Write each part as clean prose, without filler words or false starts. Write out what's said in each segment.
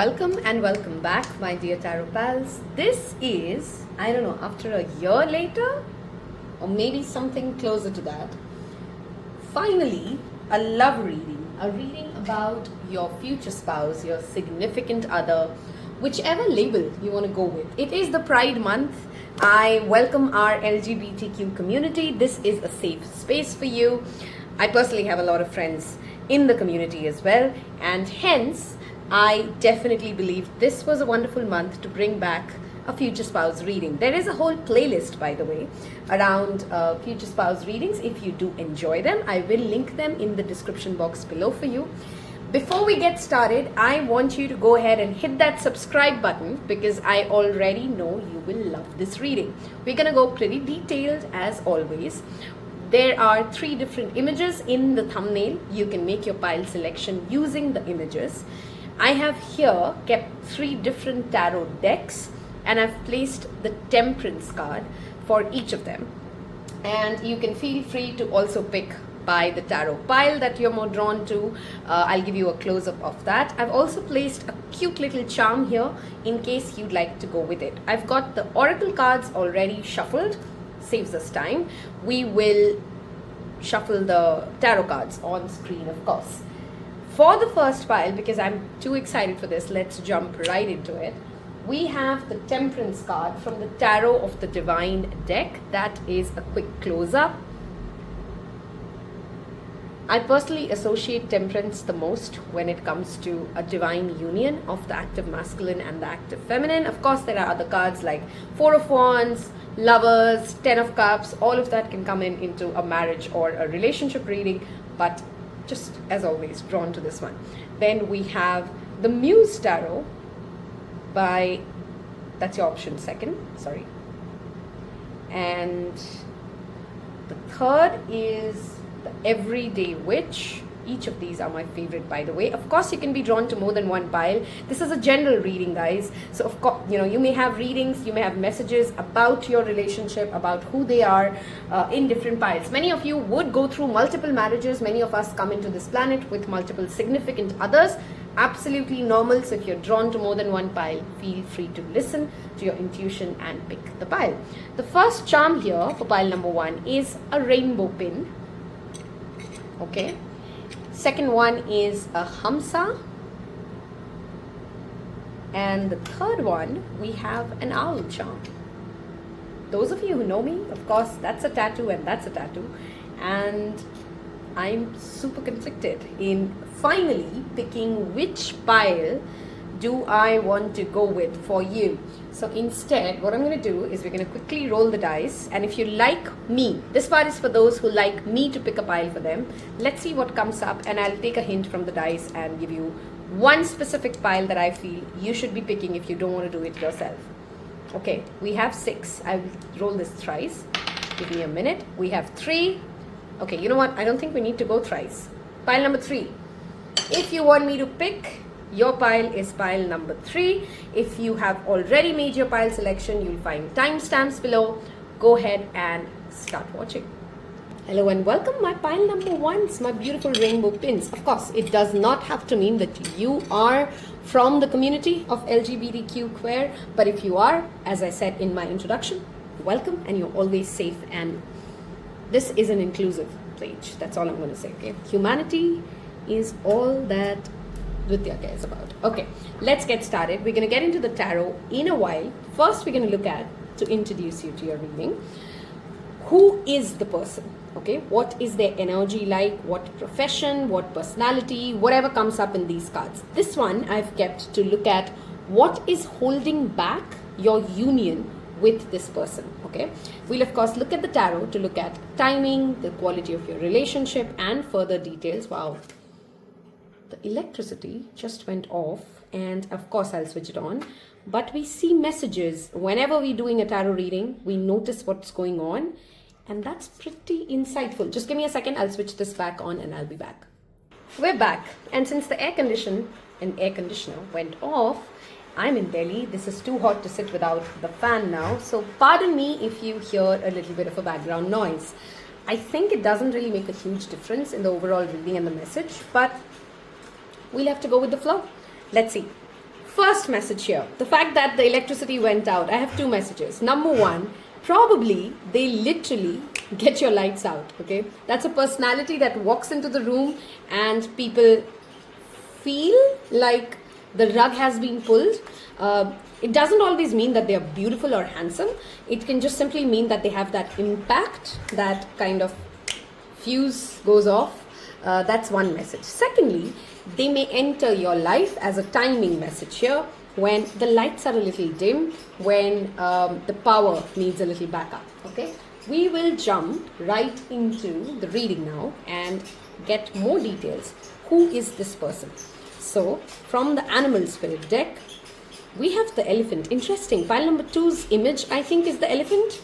Welcome and welcome back, my dear tarot pals. This is, I don't know, after a year later, or maybe something closer to that, finally a love reading, a reading about your future spouse, your significant other, whichever label you want to go with. It is the Pride Month. I welcome our LGBTQ community. This is a safe space for you. I personally have a lot of friends in the community as well, and hence I definitely believe this was a wonderful month to bring back a future spouse reading. There is a whole playlist, by the way, around future spouse readings. If you do enjoy them, I will link them in the description box below for you. Before we get started, I want you to go ahead and hit that subscribe button because I already know you will love this reading. We're gonna go pretty detailed as always. There are 3 different images in the thumbnail. You can make your pile selection using the images. I have here kept 3 different tarot decks and I've placed the Temperance card for each of them. And you can feel free to also pick by the tarot pile that you're more drawn to. I'll give you a close-up of that. I've also placed a cute little charm here in case you'd like to go with it. I've got the oracle cards already shuffled. Saves us time. We will shuffle the tarot cards on screen, of course. For the first pile, because I'm too excited for this, let's jump right into it. We have the Temperance card from the Tarot of the Divine deck. That is a quick close-up. I personally associate Temperance the most when it comes to a divine union of the active masculine and the active feminine. Of course, there are other cards like 4 of Wands, Lovers, 10 of Cups. All of that can come into a marriage or a relationship reading, but just as always drawn to this one. Then we have the Muse Tarot by, that's your option second, sorry. And the third is the Everyday Witch. Each of these are my favorite, by the way. Of course, you can be drawn to more than one pile. This is a general reading, guys. So, of course, you may have readings, you may have messages about your relationship, about who they are in different piles. Many of you would go through multiple marriages. Many of us come into this planet with multiple significant others. Absolutely normal. So, if you're drawn to more than one pile, feel free to listen to your intuition and pick the pile. The first charm here for pile number 1 is a rainbow pin. Okay. Second one is a Hamsa. And the third one, we have an owl charm. Those of you who know me, of course, that's a tattoo and that's a tattoo. And I'm super conflicted in finally picking which pile do I want to go with for you. So instead, what I'm going to do is we're going to quickly roll the dice. And if you like me, this part is for those who like me to pick a pile for them. Let's see what comes up, and I'll take a hint from the dice and give you one specific pile that I feel you should be picking if you don't want to do it yourself. Okay, we have 6. I will roll this thrice. Give me a minute. We have 3. Okay, you know what? I don't think we need to go thrice. Pile number 3. If you want me to pick, your pile is pile number 3. If you have already made your pile selection, you'll find timestamps below. Go ahead and start watching. Hello and welcome, my pile number 1s, my beautiful rainbow pins. Of course, it does not have to mean that you are from the community of LGBTQ queer, but if you are, as I said in my introduction, welcome, and you're always safe. And this is an inclusive page. That's all I'm going to say. Okay, humanity is all that Dwitiya cares about. Okay, let's get started. We're going to get into the tarot in a while. First, we're going to look at, to introduce you to your reading, who is the person? Okay, what is their energy like? What profession? What personality? Whatever comes up in these cards. This one I've kept to look at what is holding back your union with this person. Okay, we'll of course look at the tarot to look at timing, the quality of your relationship, and further details. Wow. The electricity just went off, and of course I'll switch it on, but we see messages whenever we're doing a tarot reading. We notice what's going on, and that's pretty insightful. Just give me a second. I'll switch this back on and I'll be back. We're back, and since the air conditioner went off, I'm in Delhi. This is too hot to sit without the fan now, so pardon me if you hear a little bit of a background noise. I think it doesn't really make a huge difference in the overall reading and the message, but we'll have to go with the flow. Let's see. First message here, the fact that the electricity went out. I have two messages. Number one, probably they literally get your lights out, okay? That's a personality that walks into the room and people feel like the rug has been pulled. It doesn't always mean that they are beautiful or handsome. It can just simply mean that they have that impact, that kind of fuse goes off. That's one message. Secondly, they may enter your life as a timing message here when the lights are a little dim, when the power needs a little backup. Okay, we will jump right into the reading now and get more details. Who is this person? So, from the animal spirit deck, we have the elephant. Interesting. Pile number 2's image, I think, is the elephant.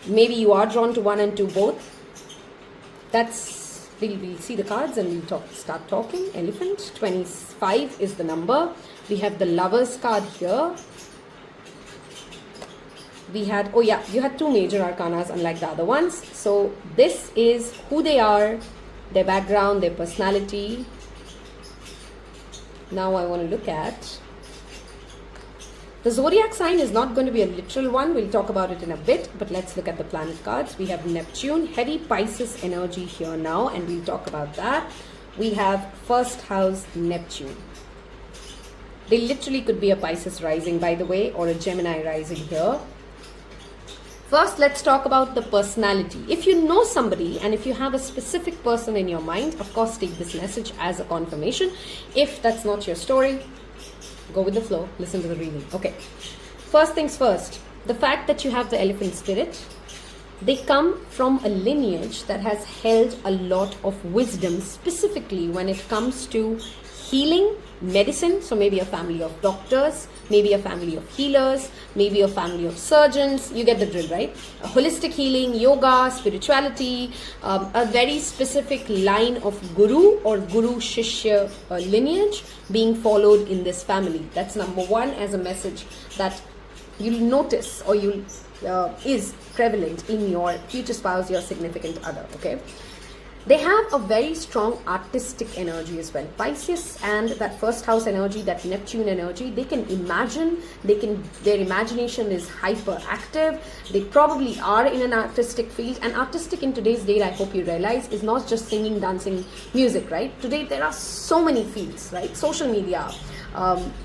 Maybe you are drawn to 1 and 2 both. We'll see the cards and we'll start talking. Elephant, 25 is the number. We have the Lovers card here. You had 2 major arcanas unlike the other ones. So this is who they are, their background, their personality. Now I want to look at the zodiac sign. Is not going to be a literal one. We'll talk about it in a bit, but let's look at the planet cards. We have Neptune, heavy Pisces energy here now, and we'll talk about that. We have first house Neptune. They literally could be a Pisces rising, by the way, or a Gemini rising here. First, let's talk about the personality. If you know somebody and if you have a specific person in your mind, of course, take this message as a confirmation. If that's not your story, go with the flow, listen to the reading. Okay, first things first, the fact that you have the elephant spirit, they come from a lineage that has held a lot of wisdom, specifically when it comes to healing, medicine. So maybe a family of doctors, maybe a family of healers, maybe a family of surgeons. You get the drill, right? Holistic healing, yoga, spirituality, a very specific line of guru or guru shishya lineage being followed in this family. That's number one as a message that you'll notice or is prevalent in your future spouse, your significant other. Okay, they have a very strong artistic energy as well. Pisces and that first house energy, that Neptune energy, they can imagine, their imagination is hyperactive. They probably are in an artistic field, and artistic in today's date, I hope you realize, is not just singing, dancing, music, right? Today there are so many fields, right? Social media,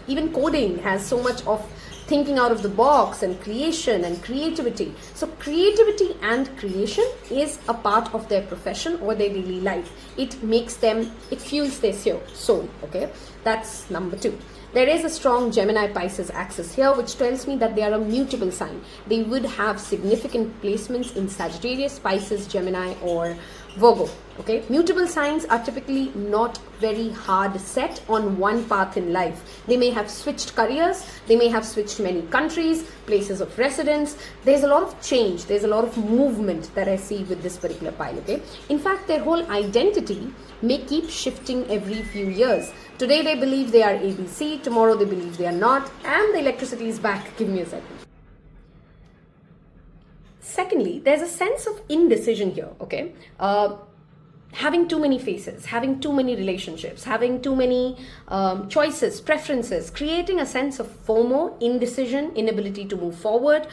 even coding has so much of thinking out of the box and creation and creativity. So creativity and creation is a part of their profession or their daily life. It fuels their soul. Okay, that's number two. There is a strong Gemini Pisces axis here, which tells me that they are a mutable sign. They would have significant placements in Sagittarius, Pisces, Gemini, or Virgo. Okay, mutable signs are typically not very hard set on one path in life. They may have switched careers, they may have switched many countries, places of residence. There's a lot of change, there's a lot of movement that I see with this particular pile. Okay, in fact, their whole identity may keep shifting every few years. Today they believe they are ABC, tomorrow they believe they are not, and the electricity is back. Give me a second. Secondly, there's a sense of indecision here, okay? Having too many faces, having too many relationships, having too many choices, preferences, creating a sense of FOMO, indecision, inability to move forward.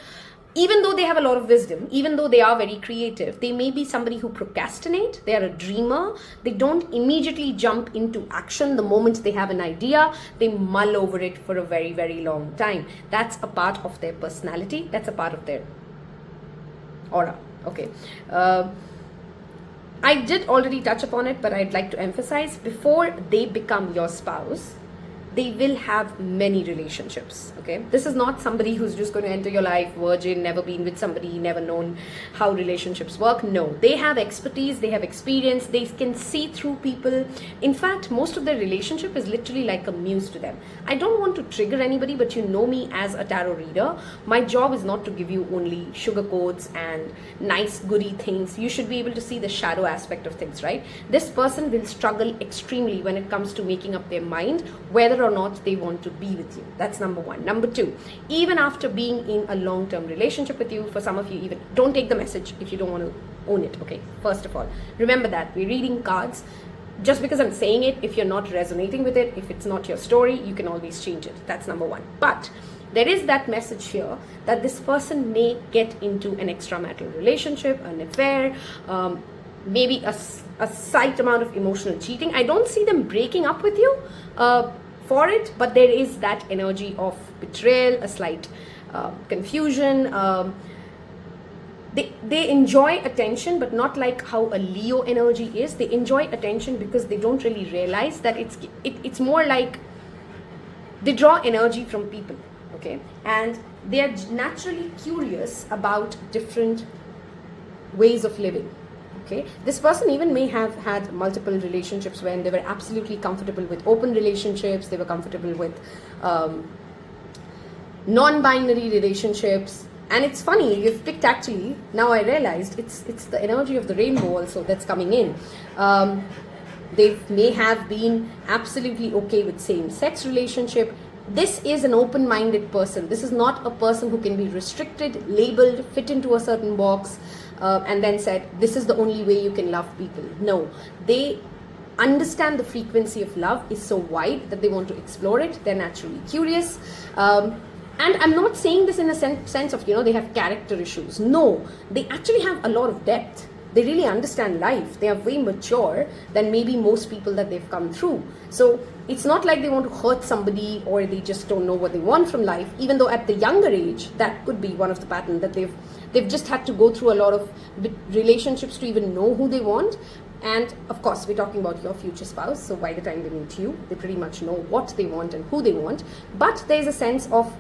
Even though they have a lot of wisdom, even though they are very creative, they may be somebody who procrastinate. They are a dreamer. They don't immediately jump into action the moment they have an idea. They mull over it for a very, very long time. That's a part of their personality. That's a part of their aura. Okay. I did already touch upon it, but I'd like to emphasize, before they become your spouse, they will have many relationships. Okay, this is not somebody who's just going to enter your life virgin, never been with somebody, never known how relationships work. No, they have expertise, they have experience, they can see through people. In fact, most of their relationship is literally like a muse to them. I don't want to trigger anybody, but you know me as a tarot reader. My job is not to give you only sugar codes and nice goody things. You should be able to see the shadow aspect of things, right? This person will struggle extremely when it comes to making up their mind whether or not they want to be with you. That's number one. Number two, even after being in a long-term relationship with you, for some of you, even don't take the message if you don't want to own it. Okay, first of all, remember that we're reading cards. just because I'm saying it, if you're not resonating with it, if it's not your story, you can always change it. That's number one. But there is that message here that this person may get into an extramarital relationship, an affair, maybe a slight amount of emotional cheating. I don't see them breaking up with you for it, but there is that energy of betrayal, a slight confusion. They enjoy attention, but not like how a Leo energy is. They enjoy attention because they don't really realize that it's more like they draw energy from people, okay? And they are naturally curious about different ways of living, okay? This person even may have had multiple relationships when they were absolutely comfortable with open relationships. They were comfortable with non-binary relationships. And it's funny, you've picked, actually, now I realized, it's the energy of the rainbow also that's coming in. They may have been absolutely okay with same-sex relationship. This is an open-minded person. This is not a person who can be restricted, labeled, fit into a certain box, and then said, this is the only way you can love people. No, they understand the frequency of love is so wide that they want to explore it. They're naturally curious. And I'm not saying this in a sense of, they have character issues. No, they actually have a lot of depth. They really understand life. They are way mature than maybe most people that they've come through. So it's not like they want to hurt somebody or they just don't know what they want from life, even though at the younger age, that could be one of the patterns that they've just had to go through a lot of relationships to even know who they want. And of course, we're talking about your future spouse. So by the time they meet you, they pretty much know what they want and who they want. But there's a sense of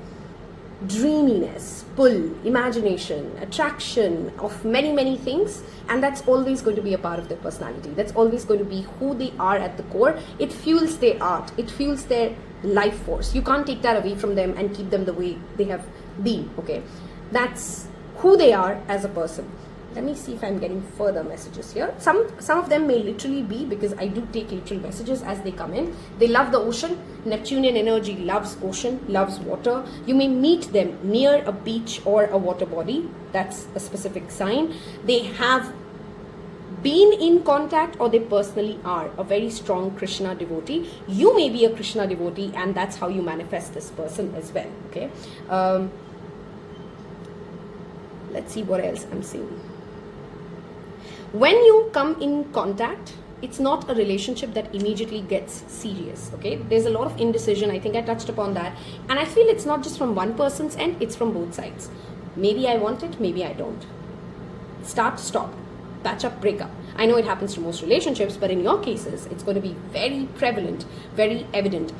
dreaminess, pull, imagination, attraction of many things, and that's always going to be a part of their personality. That's always going to be who they are at the core. It fuels their art, it fuels their life force. You can't take that away from them and keep them the way they have been, okay? That's who they are as a person. Let me see if I'm getting further messages here. Some of them may literally be, because I do take literal messages as they come in. They love the ocean. Neptunian energy loves ocean, loves water. You may meet them near a beach or a water body. That's a specific sign. They have been in contact, or they personally are a very strong Krishna devotee. You may be a Krishna devotee, and that's how you manifest this person as well, okay? Let's see what else I'm seeing. When you come in contact, it's not a relationship that immediately gets serious, okay? There's a lot of indecision. I think I touched upon that. And I feel it's not just from one person's end, it's from both sides. Maybe I want it, maybe I don't. Start, stop, patch up, break up. I know it happens to most relationships, but in your cases, it's going to be very prevalent, very evident.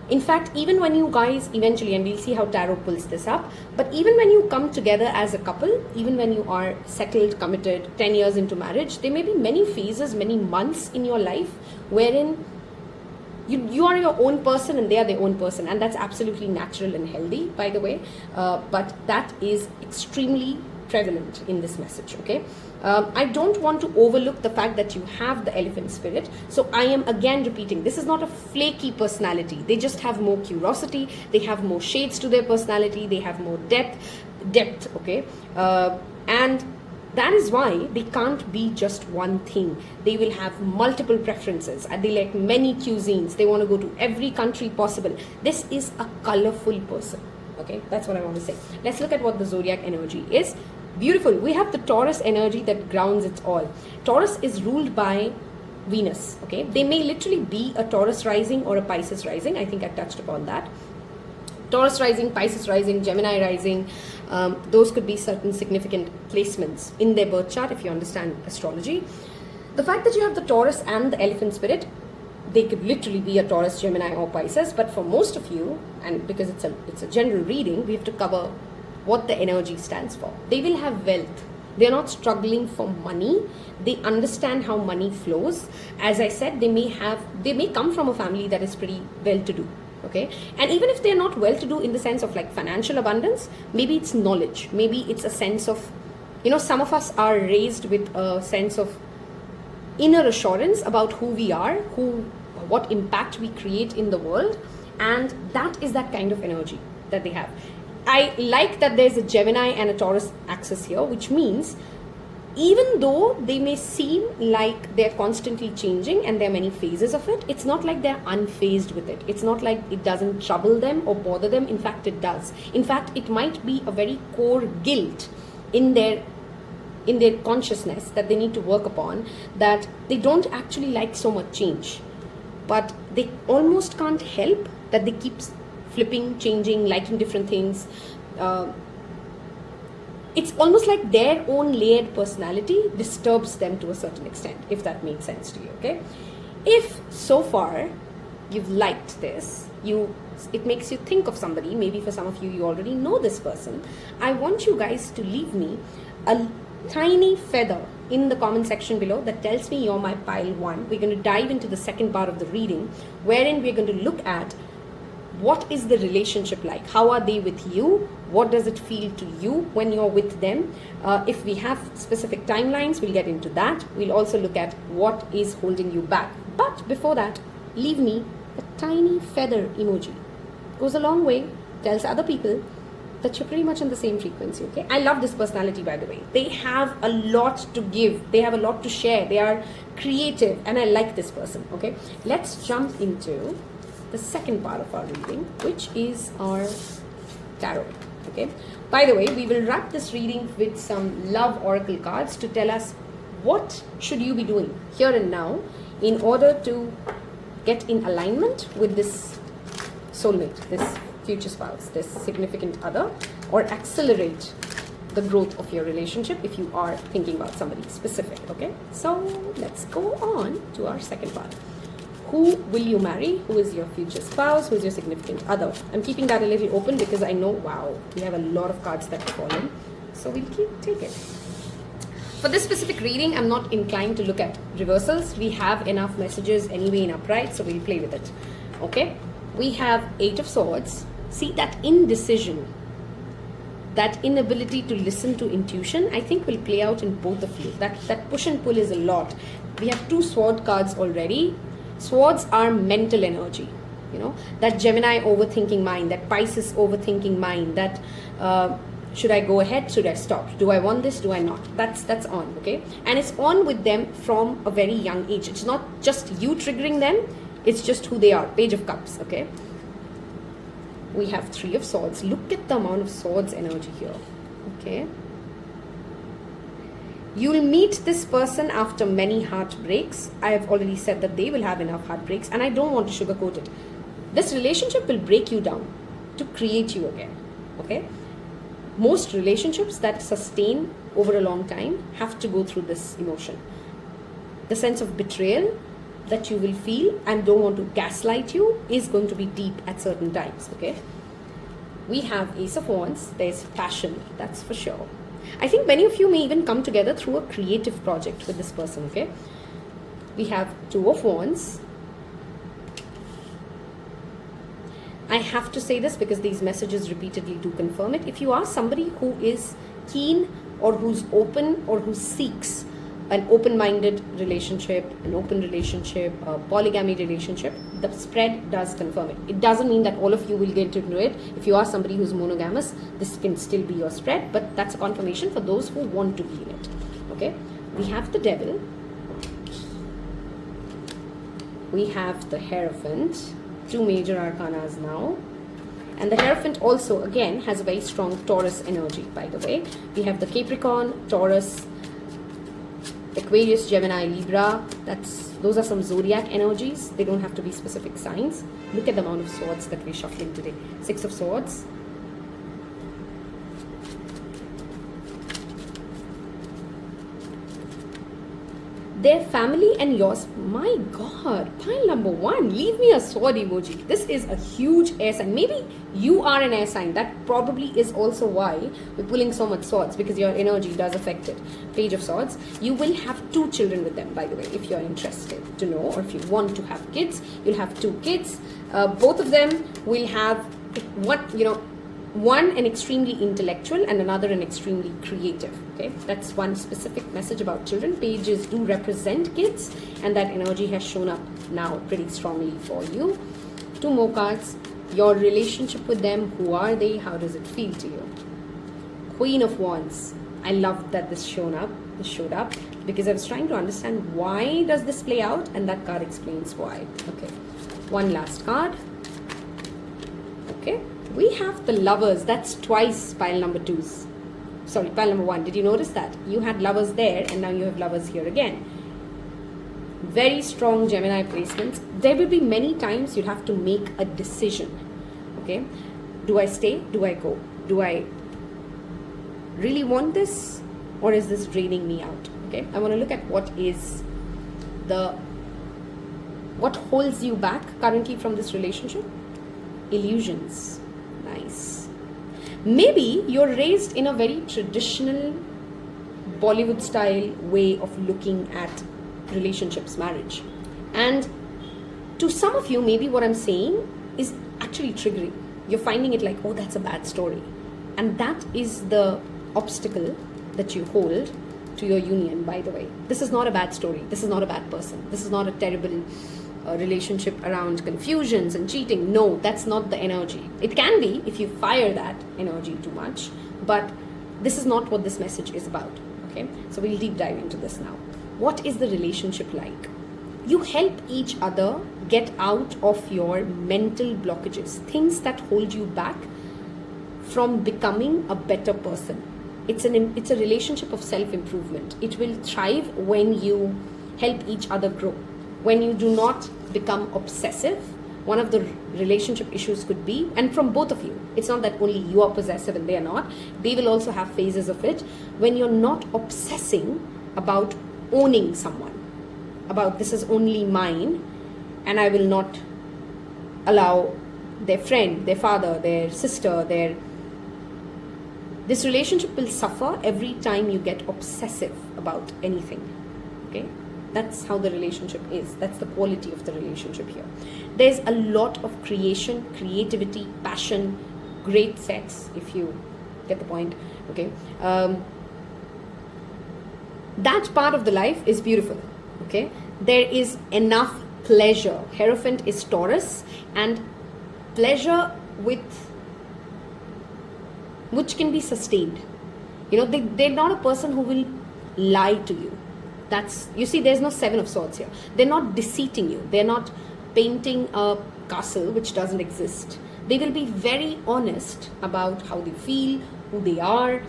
In fact, even when you guys eventually, and we'll see how tarot pulls this up, but even when you come together as a couple, even when you are settled, committed, 10 years into marriage, there may be many phases, many months in your life wherein you are your own person and they are their own person, and that's absolutely natural and healthy, by the way, but that is extremely prevalent in this message, okay? I don't want to overlook the fact that you have the elephant spirit. So I am again repeating, this is not a flaky personality. They just have more curiosity. They have more shades to their personality. They have more depth, okay? And that is why they can't be just one thing. They will have multiple preferences. They like many cuisines. They want to go to every country possible. This is a colorful person, okay? That's what I want to say. Let's look at what the zodiac energy is. Beautiful. We have the Taurus energy that grounds it all. Taurus is ruled by Venus, okay? They may literally be a Taurus rising or a Pisces rising. I think I touched upon that. Taurus rising, Pisces rising, Gemini rising. Those could be certain significant placements in their birth chart if you understand astrology. The fact that you have the Taurus and the elephant spirit, they could literally be a Taurus, Gemini or Pisces. But for most of you, and because it's a general reading, we have to cover what the energy stands for. They will have wealth. They're not struggling for money. They understand how money flows. As I said, they may come from a family that is pretty well-to-do, okay? And even if they're not well-to-do in the sense of like financial abundance, maybe it's knowledge. Maybe it's a sense of, some of us are raised with a sense of inner assurance about who we are, what impact we create in the world. And that is that kind of energy that they have. I like that there's a Gemini and a Taurus axis here, which means even though they may seem like they're constantly changing and there are many phases of it, it's not like they're unfazed with it. It's not like it doesn't trouble them or bother them. In fact, it does. In fact, it might be a very core guilt in their consciousness that they need to work upon, that they don't actually like so much change, but they almost can't help that they keep flipping, changing, liking different things. It's almost like their own layered personality disturbs them to a certain extent, if that makes sense to you, okay? If so far you've liked this, it makes you think of somebody, maybe for some of you, you already know this person, I want you guys to leave me a tiny feather in the comment section below that tells me you're my pile 1. We're going to dive into the second part of the reading, wherein we're going to look at what is the relationship like? How are they with you? What does it feel to you when you're with them? If we have specific timelines, we'll get into that. We'll also look at what is holding you back. But before that, leave me a tiny feather emoji. Goes a long way, tells other people that you're pretty much on the same frequency, okay? I love this personality, by the way. They have a lot to give. They have a lot to share. They are creative, and I like this person, okay? Let's jump into the second part of our reading, which is our tarot, okay? By the way, we will wrap this reading with some love oracle cards to tell us what should you be doing here and now in order to get in alignment with this soulmate, this future spouse, this significant other, or accelerate the growth of your relationship if you are thinking about somebody specific, okay? So let's go on to our second part. Who will you marry? Who is your future spouse? Who is your significant other? I'm keeping that a little open because I know, wow, we have a lot of cards that fall in. So we'll take it. For this specific reading, I'm not inclined to look at reversals. We have enough messages anyway in upright, so we'll play with it. Okay? We have 8 of Swords. See, that indecision, that inability to listen to intuition, I think will play out in both of you. That push and pull is a lot. We have 2 sword cards already. Swords are mental energy, you know, that Gemini overthinking mind, that Pisces overthinking mind, that should I go ahead, should I stop, do I want this, do I not, that's on, okay? And it's on with them from a very young age. It's not just you triggering them, it's just who they are. Page of Cups, okay? We have 3 of Swords. Look at the amount of Swords energy here, okay? You'll meet this person after many heartbreaks. I have already said that they will have enough heartbreaks, and I don't want to sugarcoat it. This relationship will break you down to create you again, okay? Most relationships that sustain over a long time have to go through this emotion. The sense of betrayal that you will feel and don't want to gaslight you is going to be deep at certain times, okay? We have Ace of Wands. There's passion, that's for sure. I think many of you may even come together through a creative project with this person, okay? We have 2 of Wands. I have to say this because these messages repeatedly do confirm it. If you are somebody who is keen or who's open or who seeks an open-minded relationship, an open relationship, a polygamy relationship, the spread does confirm it. It doesn't mean that all of you will get into it. If you are somebody who's monogamous, this can still be your spread, but that's a confirmation for those who want to be in it. Okay? We have the Devil. We have the Hierophant. 2 major arcanas now. And the Hierophant also, again, has a very strong Taurus energy, by the way. We have the Capricorn, Taurus, Aquarius, Gemini, Libra. Those are some zodiac energies. They don't have to be specific signs. Look at the amount of swords that we're shuffling today. 6 of Swords. Their family and yours. My God, pile number 1. Leave me a sword emoji. This is a huge air sign. Maybe you are an air sign. That probably is also why we're pulling so much swords, because your energy does affect it. Page of Swords. You will have 2 children with them, by the way, if you're interested to know, or if you want to have kids, you'll have 2 kids. Both of them will have one an extremely intellectual and another an extremely creative. Okay, that's one specific message about children. Pages do represent kids, and that energy has shown up now pretty strongly for you. 2 more cards. Your relationship with them. Who are they? How does it feel to you? Queen of Wands. I loved that this showed up because I was trying to understand why does this play out, and that card explains why. Okay, one last card. Okay, we have the Lovers. That's twice pile number 2's. Sorry, pile number 1. Did you notice that? You had Lovers there and now you have Lovers here again. Very strong Gemini placements. There will be many times you'd have to make a decision. Okay, do I stay? Do I go? Do I really want this, or is this draining me out? Okay, I want to look at what holds you back currently from this relationship. Illusions. Nice. Maybe you're raised in a very traditional Bollywood style way of looking at relationships, marriage, and to some of you maybe what I'm saying is actually triggering. You're finding it like, oh, that's a bad story, and that is the obstacle that you hold to your union. By the way, this is not a bad story, this is not a bad person, this is not a terrible relationship around confusions and cheating. No, that's not the energy. It can be if you fire that energy too much, but this is not what this message is about. Okay, so we'll deep dive into this now. What is the relationship like? You help each other get out of your mental blockages, things that hold you back from becoming a better person. It's a relationship of self-improvement. It will thrive when you help each other grow. When you do not become obsessive. One of the relationship issues could be, and from both of you, it's not that only you are possessive and they are not. They will also have phases of it. When you're not obsessing about owning someone, about this is only mine and I will not allow their friend, their father, their sister, this relationship will suffer every time you get obsessive about anything. Okay, that's how the relationship is. That's the quality of the relationship here. There's a lot of creation, creativity, passion, great sex, if you get the point. Okay, that part of the life is beautiful. Okay, there is enough pleasure. Hierophant is Taurus, and pleasure which can be sustained. You know, they're not a person who will lie to you. That's, you see, there's no Seven of Swords here. They're not deceiving you. They're not painting a castle which doesn't exist. They will be very honest about how they feel, who they are,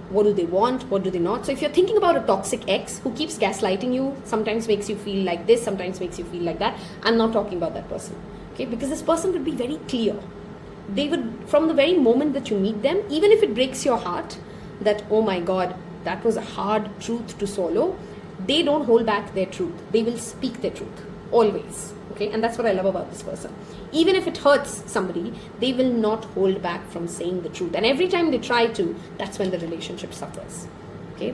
what do they want, what do they not. So if you're thinking about a toxic ex who keeps gaslighting you, sometimes makes you feel like this, sometimes makes you feel like that, I'm not talking about that person. Okay, because this person would be very clear. They would, from the very moment that you meet them, even if it breaks your heart that, oh my God, that was a hard truth to swallow, they don't hold back their truth. They will speak their truth, always. Okay, and that's what I love about this person. Even if it hurts somebody, they will not hold back from saying the truth. And every time they try to, that's when the relationship suffers. Okay,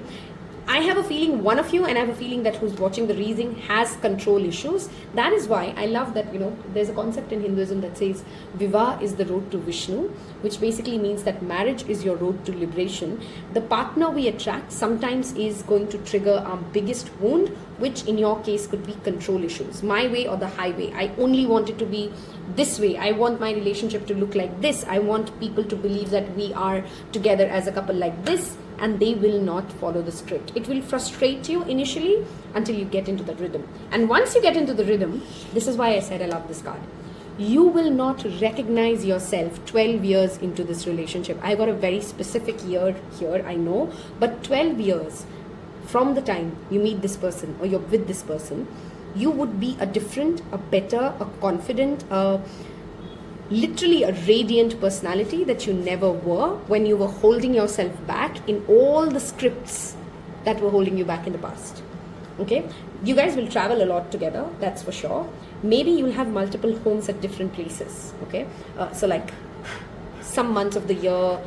I have a feeling one of you, and I have a feeling that who's watching the reading has control issues. That is why I love that, you know, there's a concept in Hinduism that says Vivah is the road to Vishnu, which basically means that marriage is your road to liberation. The partner we attract sometimes is going to trigger our biggest wound, which in your case could be control issues. My way or the highway. I only want it to be this way. I want my relationship to look like this. I want people to believe that we are together as a couple like this, and they will not follow the script. It will frustrate you initially until you get into the rhythm. And once you get into the rhythm, this is why I said I love this card. You will not recognize yourself 12 years into this relationship. I got a very specific year here, I know, but 12 years from the time you meet this person or you're with this person, you would be a different, a better, a confident, literally a radiant personality that you never were when you were holding yourself back in all the scripts that were holding you back in the past. Okay, you guys will travel a lot together, that's for sure. Maybe you'll have multiple homes at different places. Okay, so like some months of the year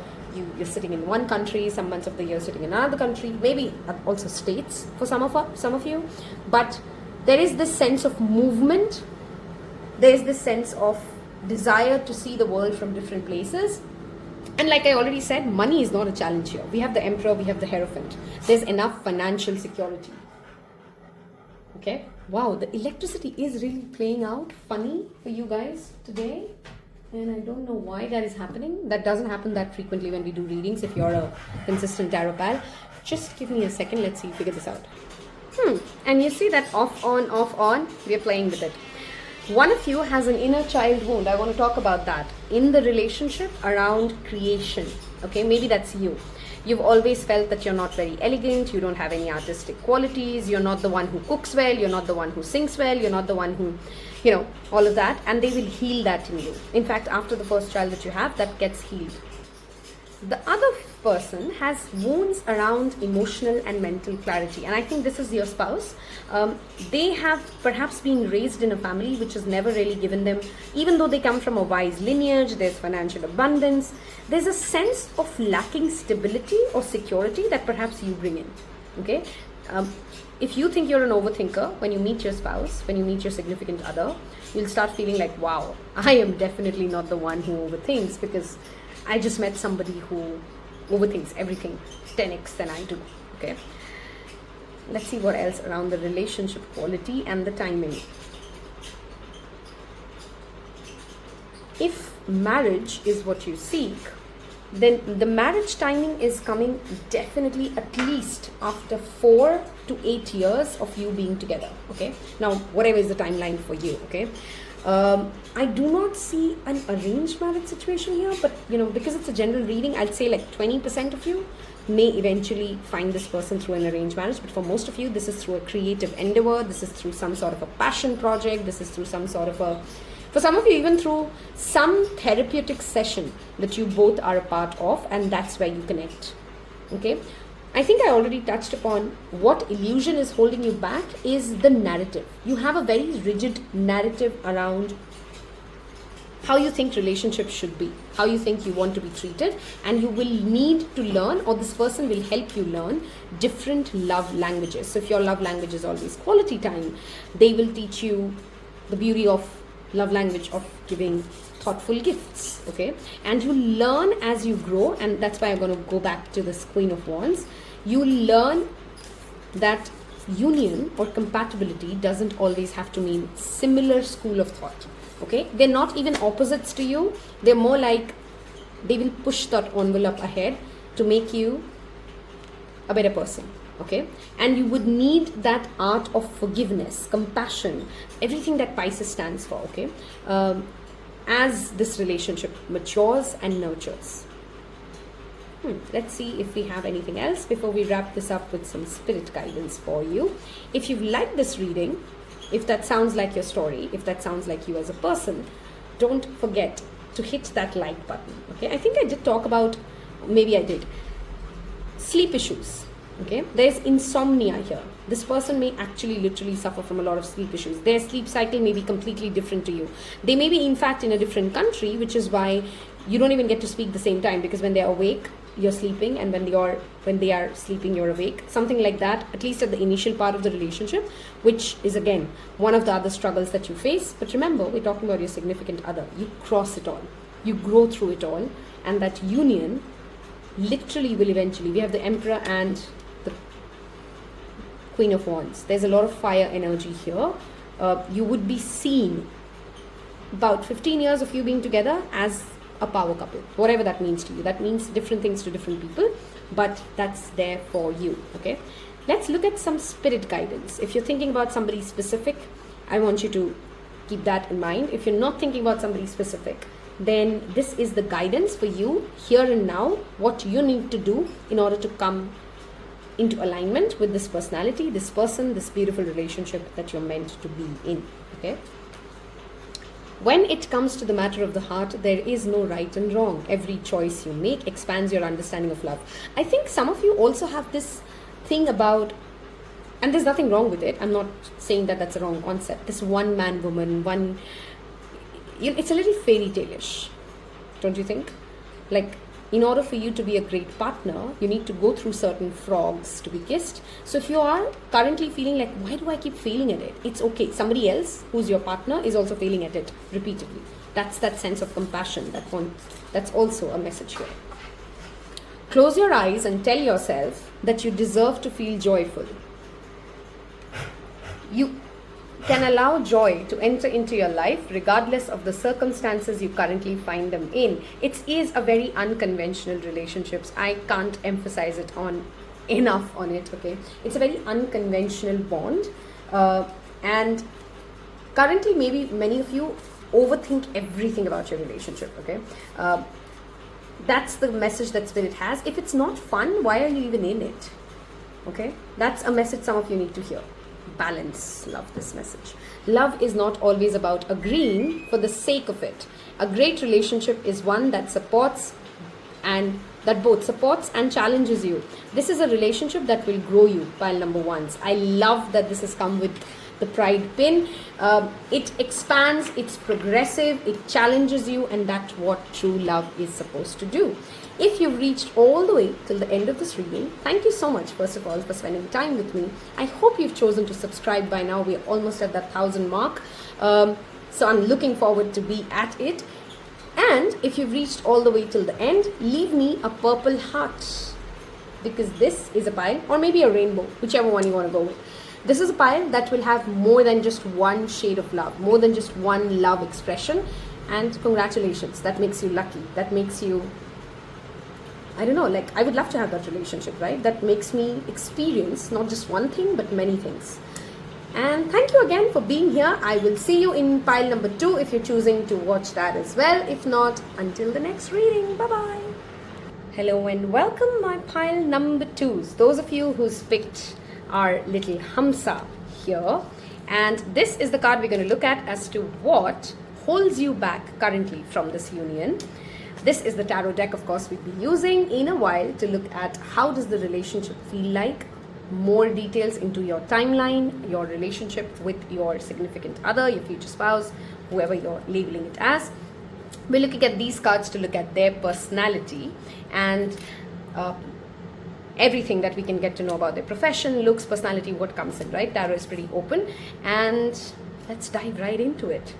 you're sitting in one country, some months of the year sitting in another country, maybe also states for some of you. But there is this sense of movement, there is this sense of desire to see the world from different places. And like I already said, money is not a challenge here. We have the Emperor, we have the Hierophant. There's enough financial security. Okay, wow, the electricity is really playing out funny for you guys today. And I don't know why that is happening. That doesn't happen that frequently when we do readings if you're a consistent tarot pal. Just give me a second. Let's see, figure this out. And you see that off, on, we're playing with it. One of you has an inner child wound. I want to talk about that in the relationship around creation. Okay, maybe that's you. You've always felt that you're not very elegant, you don't have any artistic qualities, you're not the one who cooks well, you're not the one who sings well, you're not the one who, all of that, and they will heal that in you. In fact, after the first child that you have, that gets healed. The other person has wounds around emotional and mental clarity, and I think this is your spouse. They have perhaps been raised in a family which has never really given them, even though they come from a wise lineage, there's financial abundance, there's a sense of lacking stability or security that perhaps you bring in. Okay, if you think you're an overthinker, when you meet your spouse, when you meet your significant other, you'll start feeling like, wow, I am definitely not the one who overthinks, because I just met somebody who overthinks everything 10x than I do. Okay, let's see what else around the relationship quality and the timing. If marriage is what you seek, then the marriage timing is coming definitely at least after 4 to 8 years of you being together. Okay, now whatever is the timeline for you. Okay, I do not see an arranged marriage situation here, but because it's a general reading, I'd say like 20% of you may eventually find this person through an arranged marriage, but for most of you, this is through a creative endeavor, this is through some sort of a passion project, this is through some sort of for some of you, even through some therapeutic session that you both are a part of, and that's where you connect. Okay, I think I already touched upon what illusion is holding you back is the narrative. You have a very rigid narrative around how you think relationships should be, how you think you want to be treated, and you will need to learn, or this person will help you learn different love languages. So if your love language is always quality time, they will teach you the beauty of love language of giving thoughtful gifts. Okay, and you learn as you grow, and that's why I'm going to go back to this Queen of Wands. You learn that union or compatibility doesn't always have to mean similar school of thought. Okay, they're not even opposites to you, they're more like they will push that envelope ahead to make you a better person. Okay, and you would need that art of forgiveness, compassion, everything that Pisces stands for. Okay, as this relationship matures and nurtures. Let's see if we have anything else before we wrap this up with some spirit guidance for you. If you've liked this reading, if that sounds like your story, if that sounds like you as a person, don't forget to hit that like button. Okay, I think I did talk about, maybe I did, sleep issues. Okay, there's insomnia here. This person may actually literally suffer from a lot of sleep issues. Their sleep cycle may be completely different to you. They may be in fact in a different country, which is why you don't even get to speak the same time, because when they're awake, you're sleeping, and when they are sleeping, you're awake. Something like that, at least at the initial part of the relationship, which is again one of the other struggles that you face. But remember, we're talking about your significant other. You cross it all, you grow through it all, and that union literally will eventually, we have the Emperor and the Queen of Wands. There's a lot of fire energy here. You would be seen about 15 years of you being together as a power couple, whatever that means to you. That means different things to different people, but that's there for you. Okay, let's look at some spirit guidance. If you're thinking about somebody specific, I want you to keep that in mind. If you're not thinking about somebody specific, then this is the guidance for you here and now, what you need to do in order to come into alignment with this personality, this person, this beautiful relationship that you're meant to be in. Okay, when it comes to the matter of the heart, there is no right and wrong. Every choice you make expands your understanding of love. I think some of you also have this thing about, and there's nothing wrong with it, I'm not saying that that's a wrong concept, this one man woman, it's a little fairy tale-ish, don't you think? Like, in order for you to be a great partner, you need to go through certain frogs to be kissed. So if you are currently feeling like, why do I keep failing at it? It's okay. Somebody else who's your partner is also failing at it repeatedly. That's that sense of compassion. That's also a message here. Close your eyes and tell yourself that you deserve to feel joyful. can allow joy to enter into your life regardless of the circumstances you currently find them in. It is a very unconventional relationships. I can't emphasize it on enough on it, okay? It's a very unconventional bond. And currently, maybe many of you overthink everything about your relationship, okay? That's the message that Spirit has. If it's not fun, why are you even in it? Okay? That's a message some of you need to hear. Balance. Love this message. Love is not always about agreeing for the sake of it. A great relationship is one that supports and that both supports and challenges you. This is a relationship that will grow you, pile number ones. I love that this has come with the pride pin. It expands, it's progressive, it challenges you, and that's what true love is supposed to do. If you've reached all the way till the end of this reading, thank you so much, first of all, for spending time with me. I hope you've chosen to subscribe by now. We're almost at that 1,000 mark. So I'm looking forward to be at it. And if you've reached all the way till the end, leave me a purple heart, because this is a pile, or maybe a rainbow, whichever one you want to go with. This is a pile that will have more than just one shade of love, more than just one love expression. And congratulations, that makes you lucky. That makes you, I don't know, like I would love to have that relationship, right? That makes me experience not just one thing, but many things. And thank you again for being here. I will see you in pile number 2 if you're choosing to watch that as well. If not, until the next reading. Bye-bye. Hello and welcome, my pile number 2s. Those of you who's picked our little Hamsa here. And this is the card we're going to look at as to what holds you back currently from this union. This is the tarot deck, of course, we'll be using in a while to look at how does the relationship feel like. More details into your timeline, your relationship with your significant other, your future spouse, whoever you're labeling it as. We're looking at these cards to look at their personality and everything that we can get to know about their profession, looks, personality, what comes in, right? Tarot is pretty open, and let's dive right into it.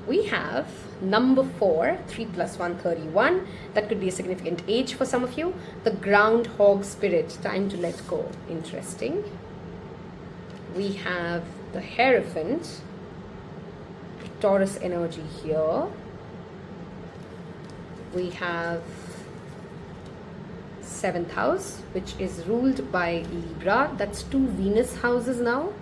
We have number 4, 3 + 1, 31. That could be a significant age for some of you. The groundhog spirit, time to let go. Interesting. We have the Hierophant, Taurus energy here. We have 7th house, which is ruled by Libra. That's 2 Venus houses now.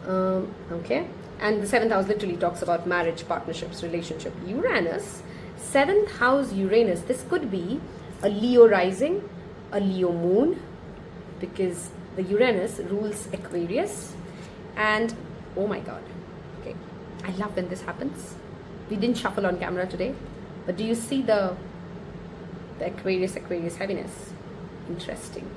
Okay. And the 7th house literally talks about marriage, partnerships, relationship. Uranus, 7th house Uranus. This could be a Leo rising, a Leo moon, because the Uranus rules Aquarius. And oh my God, okay, I love when this happens. We didn't shuffle on camera today, but do you see the Aquarius heaviness? Interesting.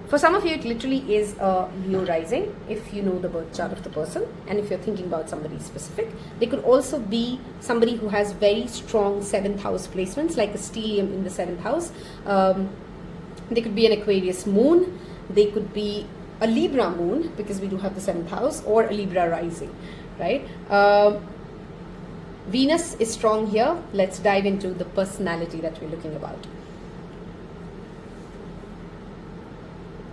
For some of you, it literally is a Leo rising, if you know the birth chart of the person, and if you're thinking about somebody specific. They could also be somebody who has very strong 7th house placements, like a stellium in the 7th house. They could be an Aquarius moon. They could be a Libra moon, because we do have the 7th house, or a Libra rising, right? Venus is strong here. Let's dive into the personality that we're looking about.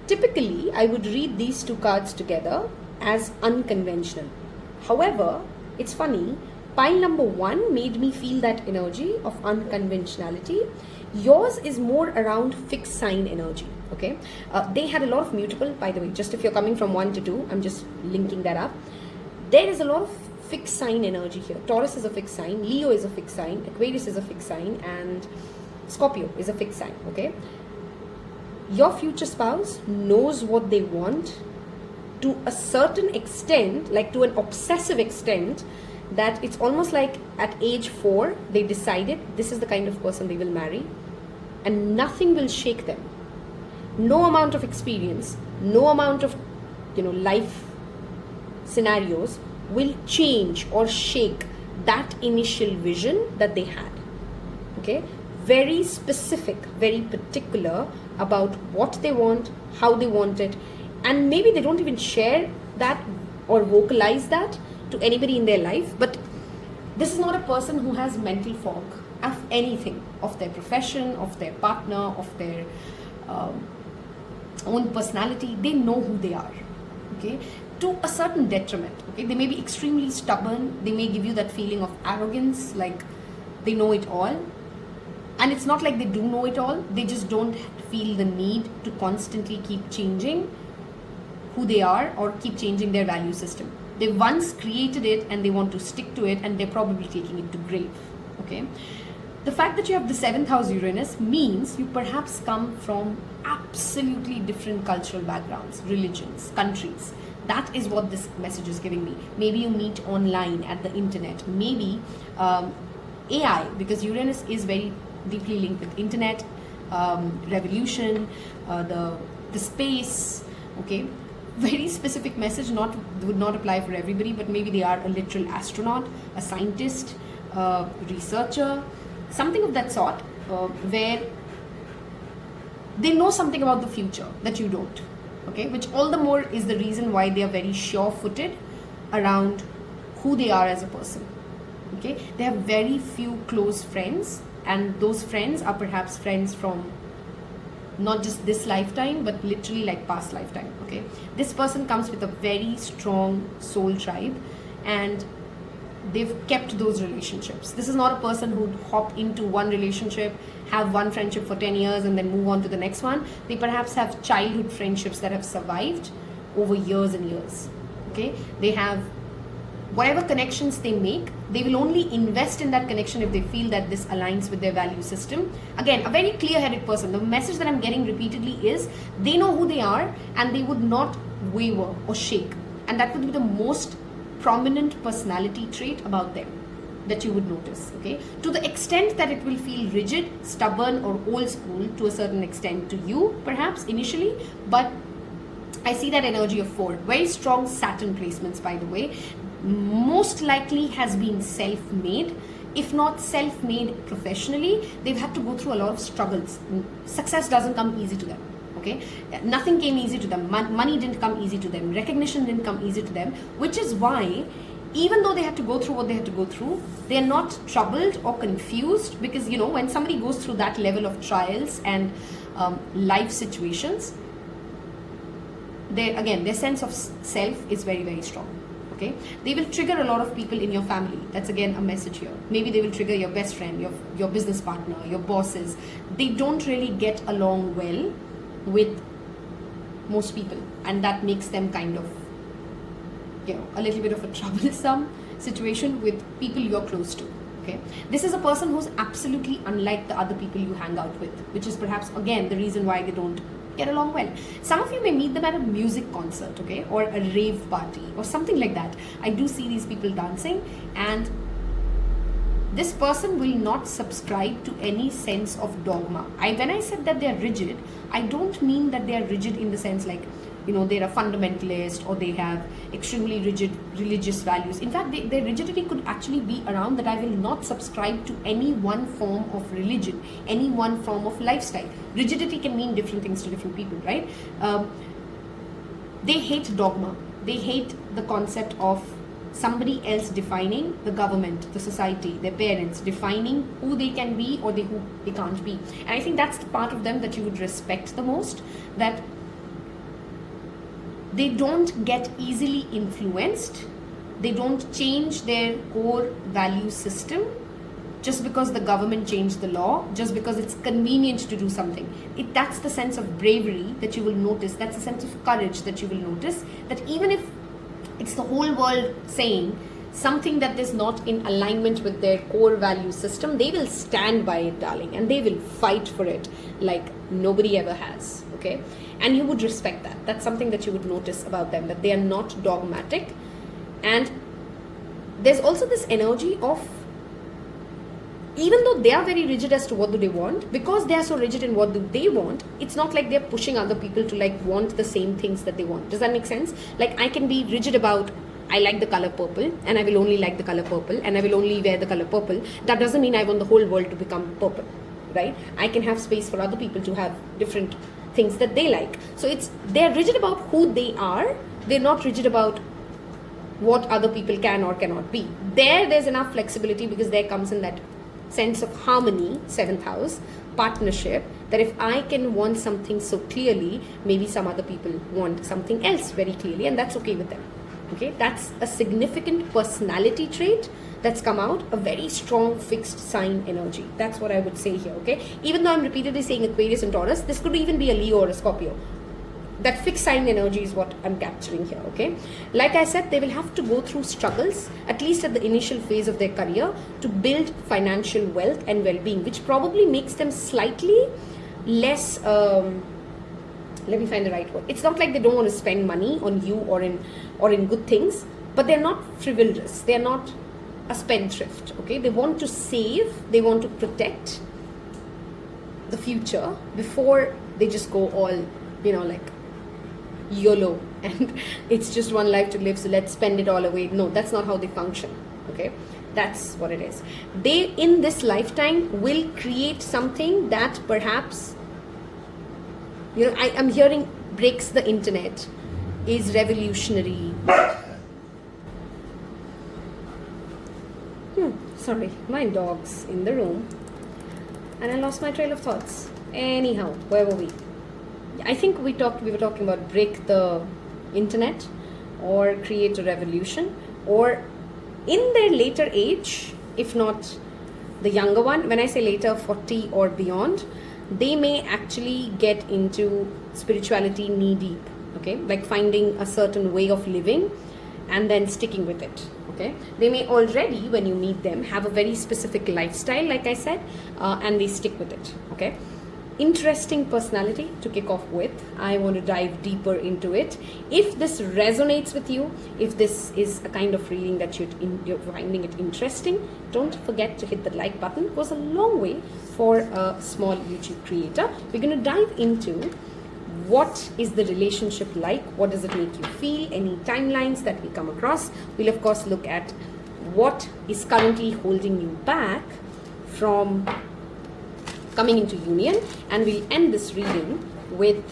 Typically, I would read these 2 cards together as unconventional. However, it's funny, pile number 1 made me feel that energy of unconventionality. Yours is more around fixed sign energy, okay? They had a lot of mutable, by the way, just if you're coming from 1 to 2, I'm just linking that up. There is a lot of fixed sign energy here. Taurus is a fixed sign, Leo is a fixed sign, Aquarius is a fixed sign, and Scorpio is a fixed sign, okay? Your future spouse knows what they want to a certain extent, like to an obsessive extent, that it's almost like at age 4, they decided this is the kind of person they will marry, and nothing will shake them. No amount of experience, no amount of, life scenarios will change or shake that initial vision that they had. Okay? Very specific, very particular about what they want, how they want it, and maybe they don't even share that or vocalize that to anybody in their life. But this is not a person who has mental fog of anything, of their profession, of their partner, of their own personality. They know who they are. okay, to a certain detriment. Okay, they may be extremely stubborn. They may give you that feeling of arrogance, like they know it all. And it's not like they do know it all. They just don't feel the need to constantly keep changing who they are or keep changing their value system. They once created it and they want to stick to it, and they're probably taking it to grave. Okay. The fact that you have the 7th house Uranus means you perhaps come from absolutely different cultural backgrounds, religions, countries. That is what this message is giving me. Maybe you meet online at the internet. Maybe AI, because Uranus is very deeply linked with internet, revolution, the space. Okay, very specific message. Would not apply for everybody, but maybe they are a literal astronaut, a scientist, researcher, something of that sort, where they know something about the future that you don't. Okay, which all the more is the reason why they are very sure-footed around who they are as a person. Okay, they have very few close friends, and those friends are perhaps friends from not just this lifetime, but literally like past lifetime. Okay, this person comes with a very strong soul tribe, and they've kept those relationships. This is not a person who'd hop into one relationship, have one friendship for 10 years and then move on to the next one. They perhaps have childhood friendships that have survived over years and years. Okay, they have whatever connections they make, they will only invest in that connection if they feel that this aligns with their value system. Again, a very clear-headed person. The message that I'm getting repeatedly is they know who they are and they would not waver or shake. And that would be the most prominent personality trait about them that you would notice. Okay, to the extent that it will feel rigid, stubborn, or old school to a certain extent to you, perhaps initially, but I see that energy of 4. Very strong Saturn placements, by the way. Most likely has been self-made. If not self-made professionally, they've had to go through a lot of struggles. Success doesn't come easy to them. Okay, nothing came easy to them. Money didn't come easy to them. Recognition didn't come easy to them, which is why even though they had to go through what they had to go through, they are not troubled or confused, because you know, when somebody goes through that level of trials and life situations, their sense of self is very, very strong. Okay, they will trigger a lot of people in your family. That's again a message here. Maybe they will trigger your best friend, your business partner, your bosses. They don't really get along well with most people, and that makes them kind of, you know, a little bit of a troublesome situation with people you're close to. Okay, this is a person who's absolutely unlike the other people you hang out with, which is perhaps again the reason why they don't get along well. Some of you may meet them at a music concert, okay, or a rave party or something like that. I do see these people dancing, and this person will not subscribe to any sense of dogma. When I said that they are rigid, I don't mean that they are rigid in the sense like, you know, they're a fundamentalist or they have extremely rigid religious values. In fact, their rigidity could actually be around that I will not subscribe to any one form of religion, any one form of lifestyle. Rigidity can mean different things to different people, right? They hate dogma. They hate the concept of somebody else defining, the government, the society, their parents, defining who they can be or who they can't be. And I think that's the part of them that you would respect the most, that they don't get easily influenced. They don't change their core value system just because the government changed the law, just because it's convenient to do something. That's the sense of bravery that you will notice. That's the sense of courage that you will notice, that even if it's the whole world saying something that is not in alignment with their core value system, they will stand by it, darling, and they will fight for it like nobody ever has. Okay, and you would respect that. That's something that you would notice about them, that they are not dogmatic. And there's also this energy of, even though they are very rigid as to what do they want, because they are so rigid in what do they want, it's not like they're pushing other people to like want the same things that they want. Does that make sense? Like, I can be rigid about, I like the color purple and I will only like the color purple and I will only wear the color purple. That doesn't mean I want the whole world to become purple, right? I can have space for other people to have different things that they like. So they're rigid about who they are. They're not rigid about what other people can or cannot be. There's enough flexibility, because there comes in that sense of harmony, 7th house, partnership, that if I can want something so clearly, maybe some other people want something else very clearly, and that's okay with them. Okay, that's a significant personality trait that's come out, a very strong fixed sign energy. That's what I would say here. Okay, even though I'm repeatedly saying Aquarius and Taurus, this could even be a Leo or a Scorpio. That fixed sign energy is what I'm capturing here. Okay, like I said, they will have to go through struggles, at least at the initial phase of their career, to build financial wealth and well-being, which probably makes them slightly less let me find the right word. It's not like they don't want to spend money on you or in good things, but they're not frivolous. They're not a spendthrift. Okay, they want to save, they want to protect the future before they just go all, like YOLO and it's just one life to live, so let's spend it all away. No, that's not how they function. Okay, that's what it is. They in this lifetime will create something that perhaps, I am hearing breaks the internet, is revolutionary. Sorry, my dog's in the room and I lost my trail of thoughts. Anyhow, where were we? I think we were talking about break the internet or create a revolution, or in their later age, if not the younger one, when I say later, 40 or beyond, they may actually get into spirituality knee deep. Okay, like finding a certain way of living and then sticking with it. Okay, they may already, when you meet them, have a very specific lifestyle, like I said, and they stick with it. Okay, interesting personality to kick off with. I want to dive deeper into it. If this resonates with you, if this is a kind of reading that you're finding it interesting, don't forget to hit the like button. It goes a long way for a small YouTube creator. We're going to dive into what is the relationship like, what does it make you feel, any timelines that we come across. We'll of course look at what is currently holding you back from coming into union, and we'll end this reading with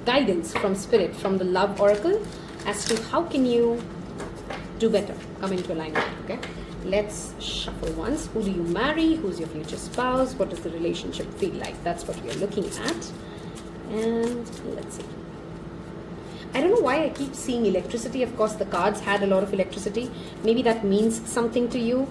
guidance from spirit, from the love oracle, as to how can you do better, come into alignment. Okay, let's shuffle once. Who do you marry? Who's your future spouse? What does the relationship feel like? That's what we are looking at. And let's see. I don't know why I keep seeing electricity. Of course, the cards had a lot of electricity. Maybe that means something to you.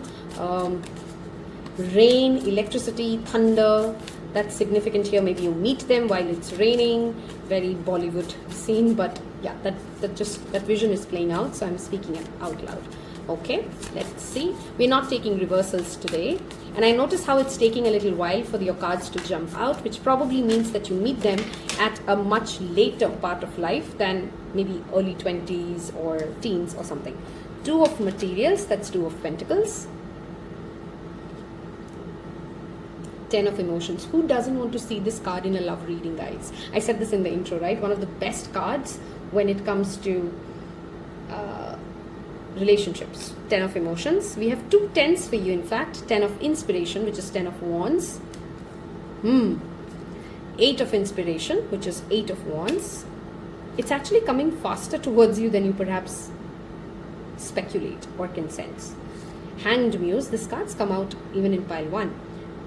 Rain, electricity, thunder, that's significant here. Maybe you meet them while it's raining. Very Bollywood scene, but yeah, that vision is playing out, so I'm speaking it out loud. Okay, let's see. We're not taking reversals today, and I notice how it's taking a little while for your cards to jump out, which probably means that you meet them at a much later part of life than maybe early 20s or teens or something. Two of materials, that's Two of Pentacles. 10 of emotions. Who doesn't want to see this card in a love reading, guys? I said this in the intro, right? One of the best cards when it comes to relationships. 10 of emotions. We have two tens for you, in fact. 10 of inspiration, which is 10 of wands. 8 of inspiration, which is 8 of wands. It's actually coming faster towards you than you perhaps speculate or can sense. Hanged Muse. This card's come out even in pile 1.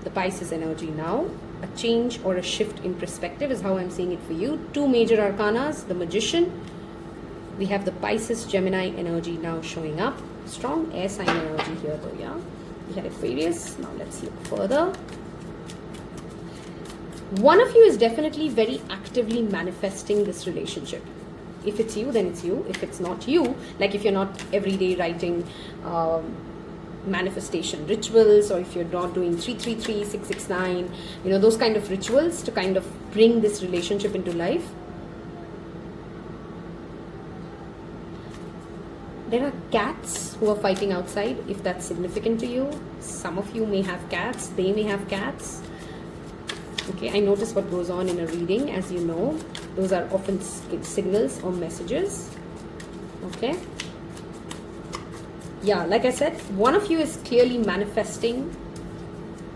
The Pisces energy now. A change or a shift in perspective is how I'm seeing it for you. Two major arcanas. The Magician. We have the Pisces Gemini energy now showing up. Strong air sign energy here though, yeah. We had Aquarius. Now let's look further. One of you is definitely very actively manifesting this relationship. If it's you, then it's you. If it's not you, like if you're not every day writing manifestation rituals, or if you're not doing 333, 669, those kind of rituals to kind of bring this relationship into life, there are cats who are fighting outside, if that's significant to you. Some of you may have cats, they may have cats. Okay, I notice what goes on in a reading, as you know. Those are often signals or messages. Okay. Yeah, like I said, one of you is clearly manifesting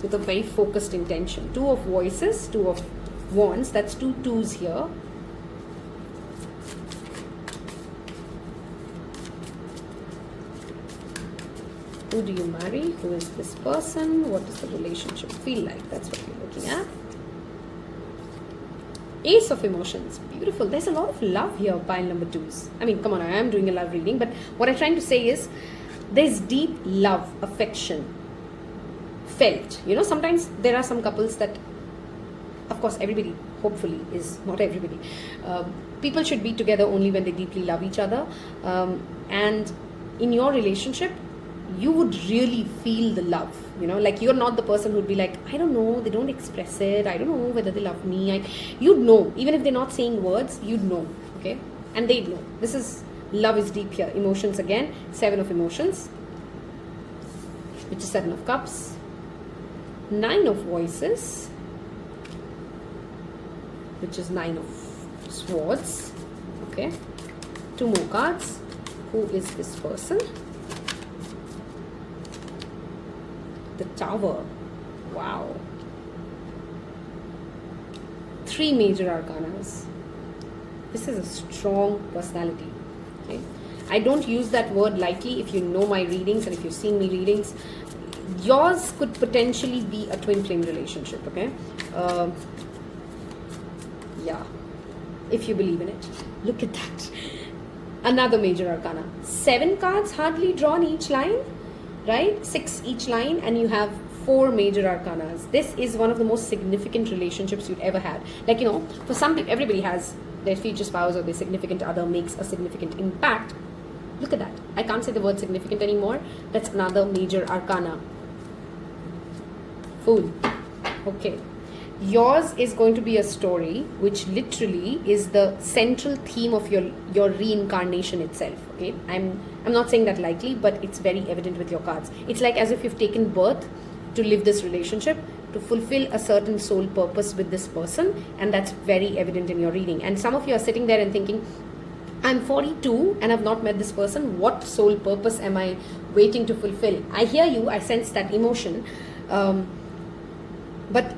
with a very focused intention. Two of voices, Two of wands, that's two twos here. Who do you marry? Who is this person? What does the relationship feel like? That's what we're looking at. Ace of emotions. Beautiful. There's a lot of love here, pile number 2s. I mean, come on, I am doing a love reading, but what I'm trying to say is there's deep love, affection felt. You know, sometimes there are some couples that, of course, everybody, hopefully, is not everybody. People should be together only when they deeply love each other. And in your relationship, you would really feel the love. You know, like you're not the person who'd be like, I don't know, they don't express it. I don't know whether they love me. You'd know. Even if they're not saying words, you'd know. Okay? And they'd know. This is, love is deep here. Emotions again. 7 of emotions, which is 7 of cups. 9 of voices, which is 9 of swords. Okay? 2 more cards. Who is this person? The Tower. Wow. 3 major arcanas. This is a strong personality. Okay? I don't use that word lightly. If you know my readings and if you've seen me readings, yours could potentially be a twin flame relationship. Okay? Yeah. If you believe in it. Look at that. Another major arcana. 7 cards hardly drawn each line. Right? 6 each line, and you have 4 major arcanas. This is one of the most significant relationships you'd ever had. Like, you know, for some people, everybody has their future spouse or their significant other makes a significant impact. Look at that. I can't say the word significant anymore. That's another major arcana. Fool. Okay. Yours is going to be a story which literally is the central theme of your reincarnation itself. Okay, I'm not saying that lightly, but it's very evident with your cards. It's like as if you've taken birth to live this relationship, to fulfill a certain soul purpose with this person, and that's very evident in your reading. And some of you are sitting there and thinking, I'm 42 and I've not met this person. What soul purpose am I waiting to fulfill? I hear you. I sense that emotion, but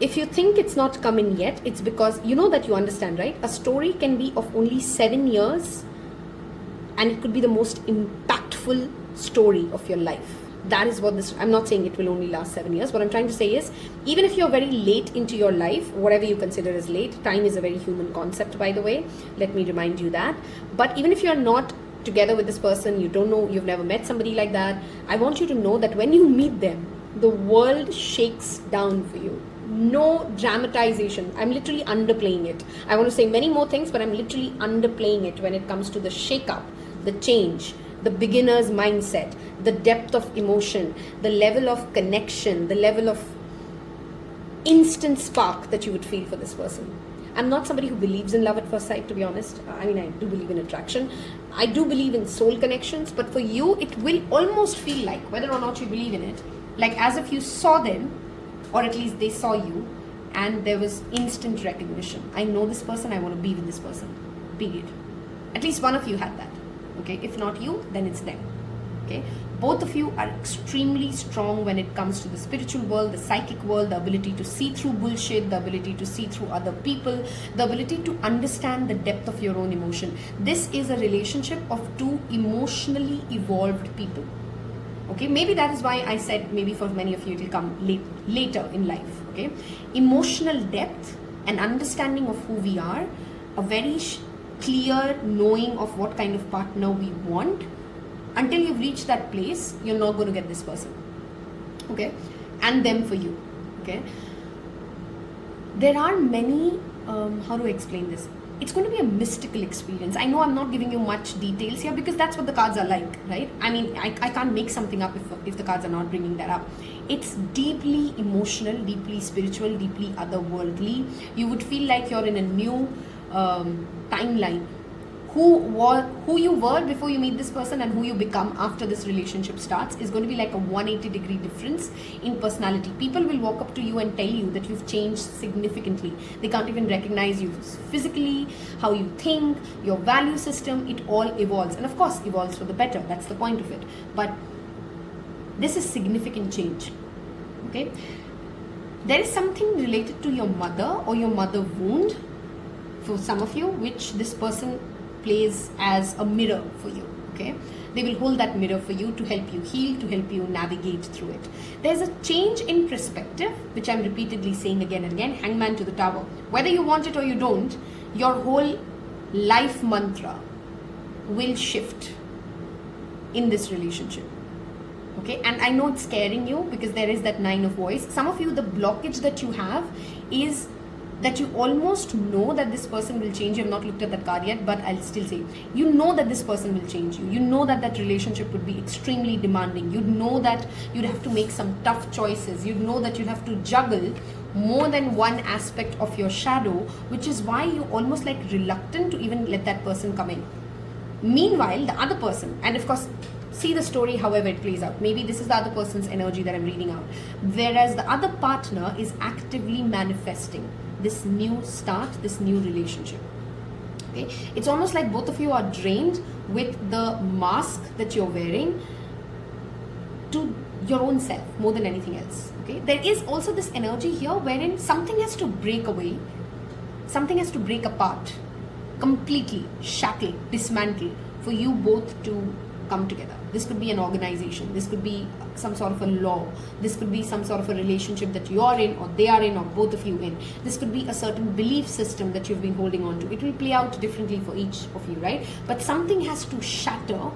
if you think it's not coming yet, it's because you know that you understand, right? A story can be of only 7 years and it could be the most impactful story of your life. That is what this, I'm not saying it will only last 7 years. What I'm trying to say is, even if you're very late into your life, whatever you consider as late, time is a very human concept, by the way. Let me remind you that. But even if you're not together with this person, you don't know, you've never met somebody like that, I want you to know that when you meet them, the world shakes down for you. No dramatization. I'm literally underplaying it. I want to say many more things, but I'm literally underplaying it when it comes to the shake-up, the change, the beginner's mindset, the depth of emotion, the level of connection, the level of instant spark that you would feel for this person. I'm not somebody who believes in love at first sight, to be honest. I mean, I do believe in attraction. I do believe in soul connections, but for you, it will almost feel like, whether or not you believe in it, like as if you saw them, or at least they saw you, and there was instant recognition. I know this person, I want to be with this person, period. At least one of you had that, okay? If not you, then it's them, okay? Both of you are extremely strong when it comes to the spiritual world, the psychic world, the ability to see through bullshit, the ability to see through other people, the ability to understand the depth of your own emotion. This is a relationship of 2 emotionally evolved people. Okay, maybe that is why I said maybe for many of you it will come later in life. Okay, emotional depth and understanding of who we are, a very clear knowing of what kind of partner we want. Until you've reached that place, you're not going to get this person. Okay, and them for you. Okay, there are many. How do I explain this? It's going to be a mystical experience. I know I'm not giving you much details here because that's what the cards are like, right? I mean, I can't make something up if the cards are not bringing that up. It's deeply emotional, deeply spiritual, deeply otherworldly. You would feel like you're in a new timeline. Who you were before you meet this person and who you become after this relationship starts is going to be like a 180-degree difference in personality. People will walk up to you and tell you that you've changed significantly. They can't even recognize you physically, how you think, your value system, it all evolves. And of course, evolves for the better. That's the point of it. But this is significant change. Okay? There is something related to your mother or your mother wound for some of you, which this person plays as a mirror for you. Okay, they will hold that mirror for you to help you heal, to help you navigate through it. There's a change in perspective, which I'm repeatedly saying again and again. Hangman to the tower. Whether you want it or you don't, your whole life mantra will shift in this relationship. Okay, and I know it's scaring you because there is that 9 of voice. Some of you, the blockage that you have is that you almost know that this person will change. You have not looked at that card yet, but I'll still say, you know that this person will change you. You know that that relationship would be extremely demanding. You'd know that you'd have to make some tough choices. You'd know that you'd have to juggle more than one aspect of your shadow, which is why you're almost like reluctant to even let that person come in. Meanwhile, the other person, and of course, see the story however it plays out. Maybe this is the other person's energy that I'm reading out. Whereas the other partner is actively manifesting this new start, this new relationship. Okay, it's almost like both of you are drained with the mask that you're wearing to your own self more than anything else. Okay, there is also this energy here wherein something has to break away, something has to break apart, completely shackle, dismantle for you both to come together. This could be an organization, this could be some sort of a law, this could be some sort of a relationship that you are in or they are in or both of you in. This could be a certain belief system that you've been holding on to. It will play out differently for each of you, right? But something has to shatter,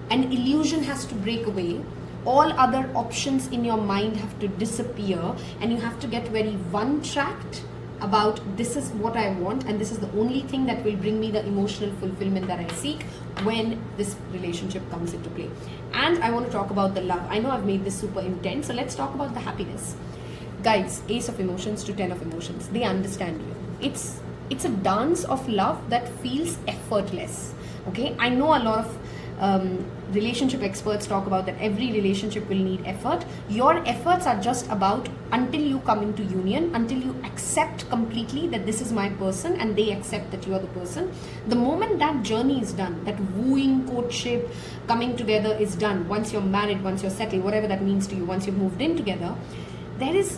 an illusion has to break away, all other options in your mind have to disappear, and you have to get very one-tracked about this is what I want and this is the only thing that will bring me the emotional fulfillment that I seek when this relationship comes into play. And I want to talk about the love. I know I've made this super intense, so let's talk about the happiness. Guys, Ace of Emotions to 10 of Emotions, they understand you. It's a dance of love that feels effortless. Okay, I know a lot of relationship experts talk about that every relationship will need effort. Your efforts are just about until you come into union, until you accept completely that this is my person and they accept that you are the person. The moment that journey is done, that wooing, courtship, coming together is done, once you're married, once you're settled, whatever that means to you, once you've moved in together, there is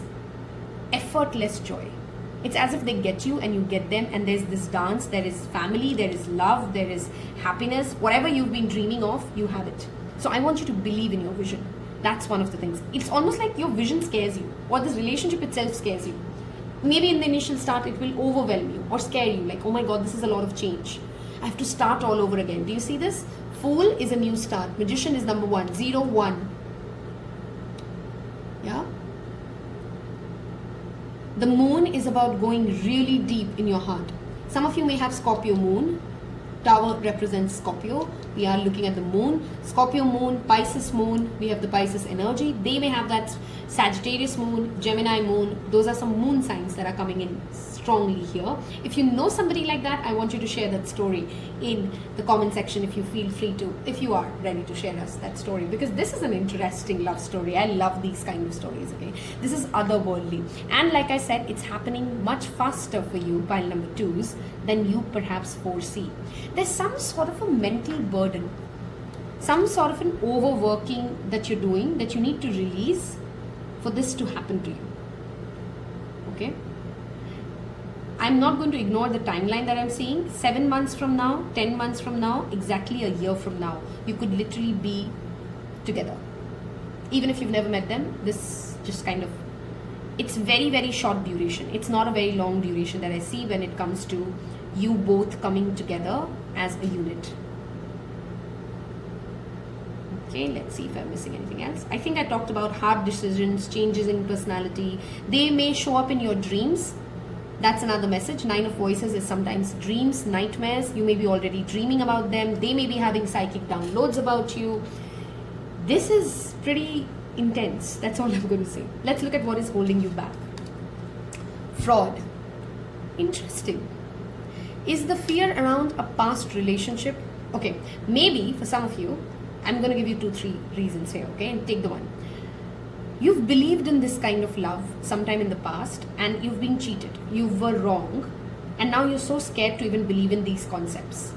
effortless joy. It's as if they get you and you get them, and there's this dance, there is family, there is love, there is happiness. Whatever you've been dreaming of, you have it. So I want you to believe in your vision. That's one of the things. It's almost like your vision scares you, or this relationship itself scares you. Maybe in the initial start, it will overwhelm you or scare you, like, oh my God, this is a lot of change. I have to start all over again. Do you see this? Fool is a new start. Magician is number 1, 0, 1. Yeah? The moon is about going really deep in your heart. Some of you may have Scorpio moon. Tower represents Scorpio. We are looking at the moon. Scorpio moon, Pisces moon. We have the Pisces energy. They may have that Sagittarius moon, Gemini moon. Those are some moon signs that are coming in strongly here. If you know somebody like that, I want you to share that story in the comment section if you feel free to, if you are ready to share us that story, because this is an interesting love story. I love these kind of stories, okay? This is otherworldly. And like I said, it's happening much faster for you, pile number 2s, than you perhaps foresee. There's some sort of a mental burden, some sort of an overworking that you're doing that you need to release for this to happen to you, okay? I'm not going to ignore the timeline that I'm seeing. 7 months from now, 10 months from now, exactly a year from now, you could literally be together. Even if you've never met them, this just kind of, it's very, very short duration. It's not a very long duration that I see when it comes to you both coming together as a unit. Okay, let's see if I'm missing anything else. I think I talked about hard decisions, changes in personality. They may show up in your dreams. That's another message. 9 of Voices is sometimes dreams, nightmares. You may be already dreaming about them. They may be having psychic downloads about you. This is pretty intense. That's all I'm going to say. Let's look at what is holding you back. Fraud. Interesting. Is the fear around a past relationship? Okay, maybe for some of you, I'm going to give you 2-3 reasons here, okay? And take the one. You've believed in this kind of love sometime in the past and you've been cheated. You were wrong, and now you're so scared to even believe in these concepts.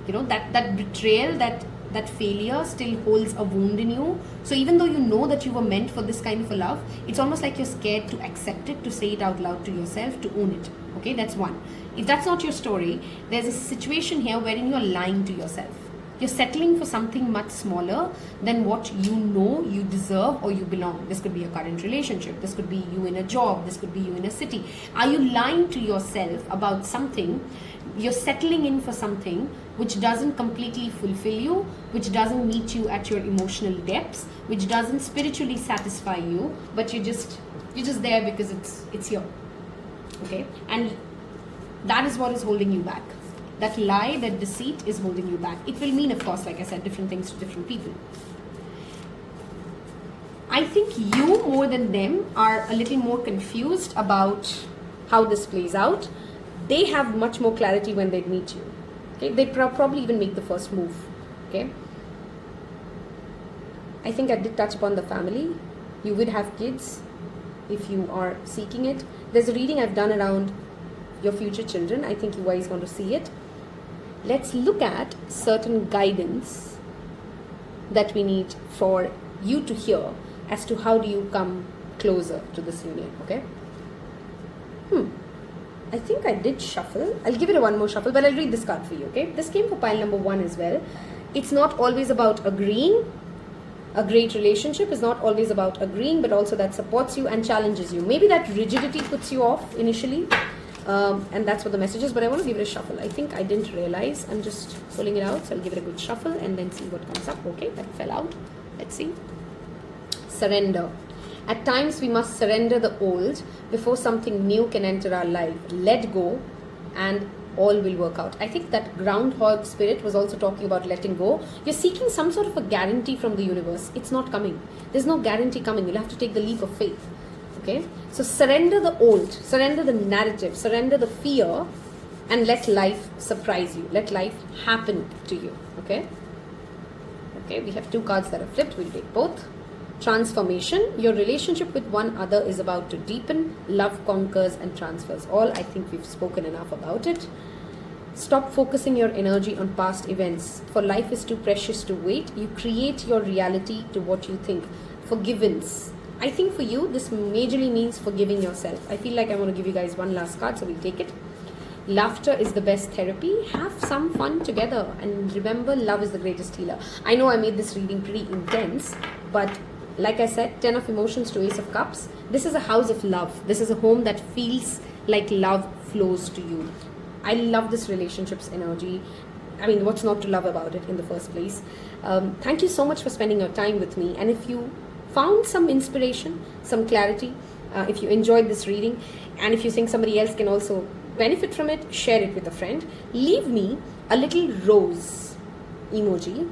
You know, that betrayal, that failure still holds a wound in you. So even though you know that you were meant for this kind of a love, it's almost like you're scared to accept it, to say it out loud to yourself, to own it. Okay, that's one. If that's not your story, there's a situation here wherein you're lying to yourself. You're settling for something much smaller than what you know you deserve or you belong. This could be a current relationship. This could be you in a job. This could be you in a city. Are you lying to yourself about something? You're settling in for something which doesn't completely fulfill you, which doesn't meet you at your emotional depths, which doesn't spiritually satisfy you, but you're just there because it's here. Okay? And that is what is holding you back. That lie, that deceit is holding you back. It will mean, of course, like I said, different things to different people. I think you, more than them, are a little more confused about how this plays out. They have much more clarity when they meet you. Okay, they probably even make the first move. Okay, I think I did touch upon the family. You would have kids if you are seeking it. There's a reading I've done around your future children. I think you guys want to see it. Let's look at certain guidance that we need for you to hear as to how do you come closer to this union. Okay. I think I did shuffle. I'll give it one more shuffle, but I'll read this card for you, okay? This came for pile number 1 as well. It's not always about agreeing. A great relationship is not always about agreeing, but also that supports you and challenges you. Maybe that rigidity puts you off initially, and that's what the message is, but I want to give it a shuffle. I think I didn't realize. I'm just pulling it out, so I'll give it a good shuffle and then see what comes up. Okay, that fell out. Let's see. Surrender. At times we must surrender the old before something new can enter our life. Let go and all will work out. I think that groundhog spirit was also talking about letting go. You're seeking some sort of a guarantee from the universe. It's not coming. There's no guarantee coming. You'll have to take the leap of faith. Okay? So surrender the old, surrender the narrative, surrender the fear, and let life surprise you. Let life happen to you. Okay? Okay, we have 2 cards that are flipped. We'll take both. Transformation. Your relationship with one other is about to deepen. Love conquers and transfers all. I think we've spoken enough about it. Stop focusing your energy on past events, for life is too precious to wait. You create your reality to what you think. Forgiveness. I think for you this majorly means forgiving yourself. I feel like I want to give you guys one last card, so we'll take it. Laughter is the best therapy. Have some fun together, and remember, love is the greatest healer. I know I made this reading pretty intense, but like I said, 10 of emotions to Ace of Cups. This is a house of love. This is a home that feels like love flows to you. I love this relationship's energy. I mean, what's not to love about it in the first place? Thank you so much for spending your time with me. And if you found some inspiration, some clarity, if you enjoyed this reading, and if you think somebody else can also benefit from it, share it with a friend. Leave me a little rose emoji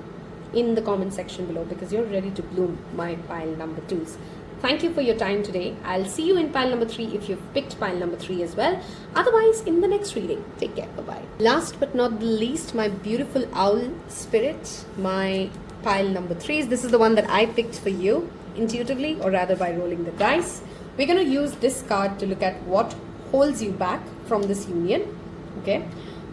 in the comment section below, because you're ready to bloom, my pile number 2s. Thank you for your time today. I'll see you in pile number 3 if you've picked pile number 3 as well. Otherwise, in the next reading. Take care. Bye-bye. Last but not the least, my beautiful owl spirit, my pile number 3s. This is the one that I picked for you intuitively, or rather by rolling the dice. We're going to use this card to look at what holds you back from this union. Okay.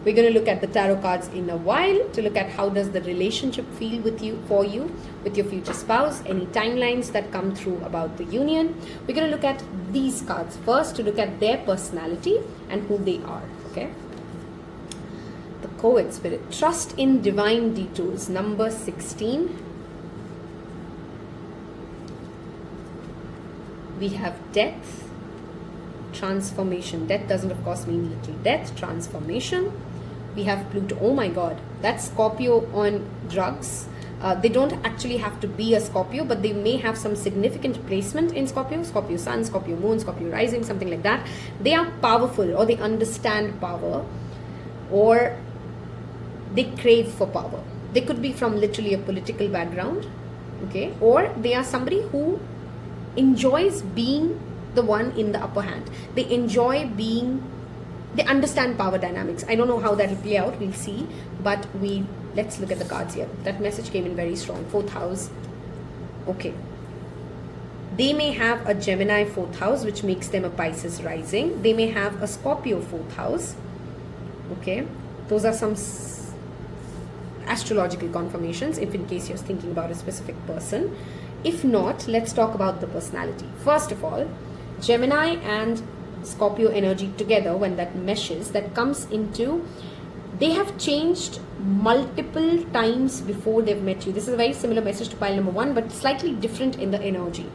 We're going to look at the tarot cards in a while to look at how does the relationship feel with you, for you, with your future spouse, any timelines that come through about the union. We're going to look at these cards first to look at their personality and who they are. Okay. The Co-ed spirit. Trust in divine detours. Number 16. We have death. Transformation. Death doesn't of course mean little death. Transformation. We have Pluto. Oh my god, that's Scorpio on drugs. They don't actually have to be a Scorpio, but they may have some significant placement in Scorpio. Scorpio Sun, Scorpio Moon, Scorpio Rising, something like that. They are powerful, or they understand power, or they crave for power. They could be from literally a political background, okay, or they are somebody who enjoys being the one in the upper hand. They enjoy being, they understand power dynamics. I don't know how that will play out, we'll see, but let's look at the cards here. That message came in very strong. 4th house. Okay, they may have a Gemini 4th house, which makes them a Pisces rising. They may have a Scorpio 4th house. Okay, those are some astrological confirmations, if in case you're thinking about a specific person. If not, let's talk about the personality. First of all, Gemini and Scorpio energy together, when that meshes, that comes into They have changed multiple times before they've met you. This is a very similar message to pile number 1, but slightly different in the energy.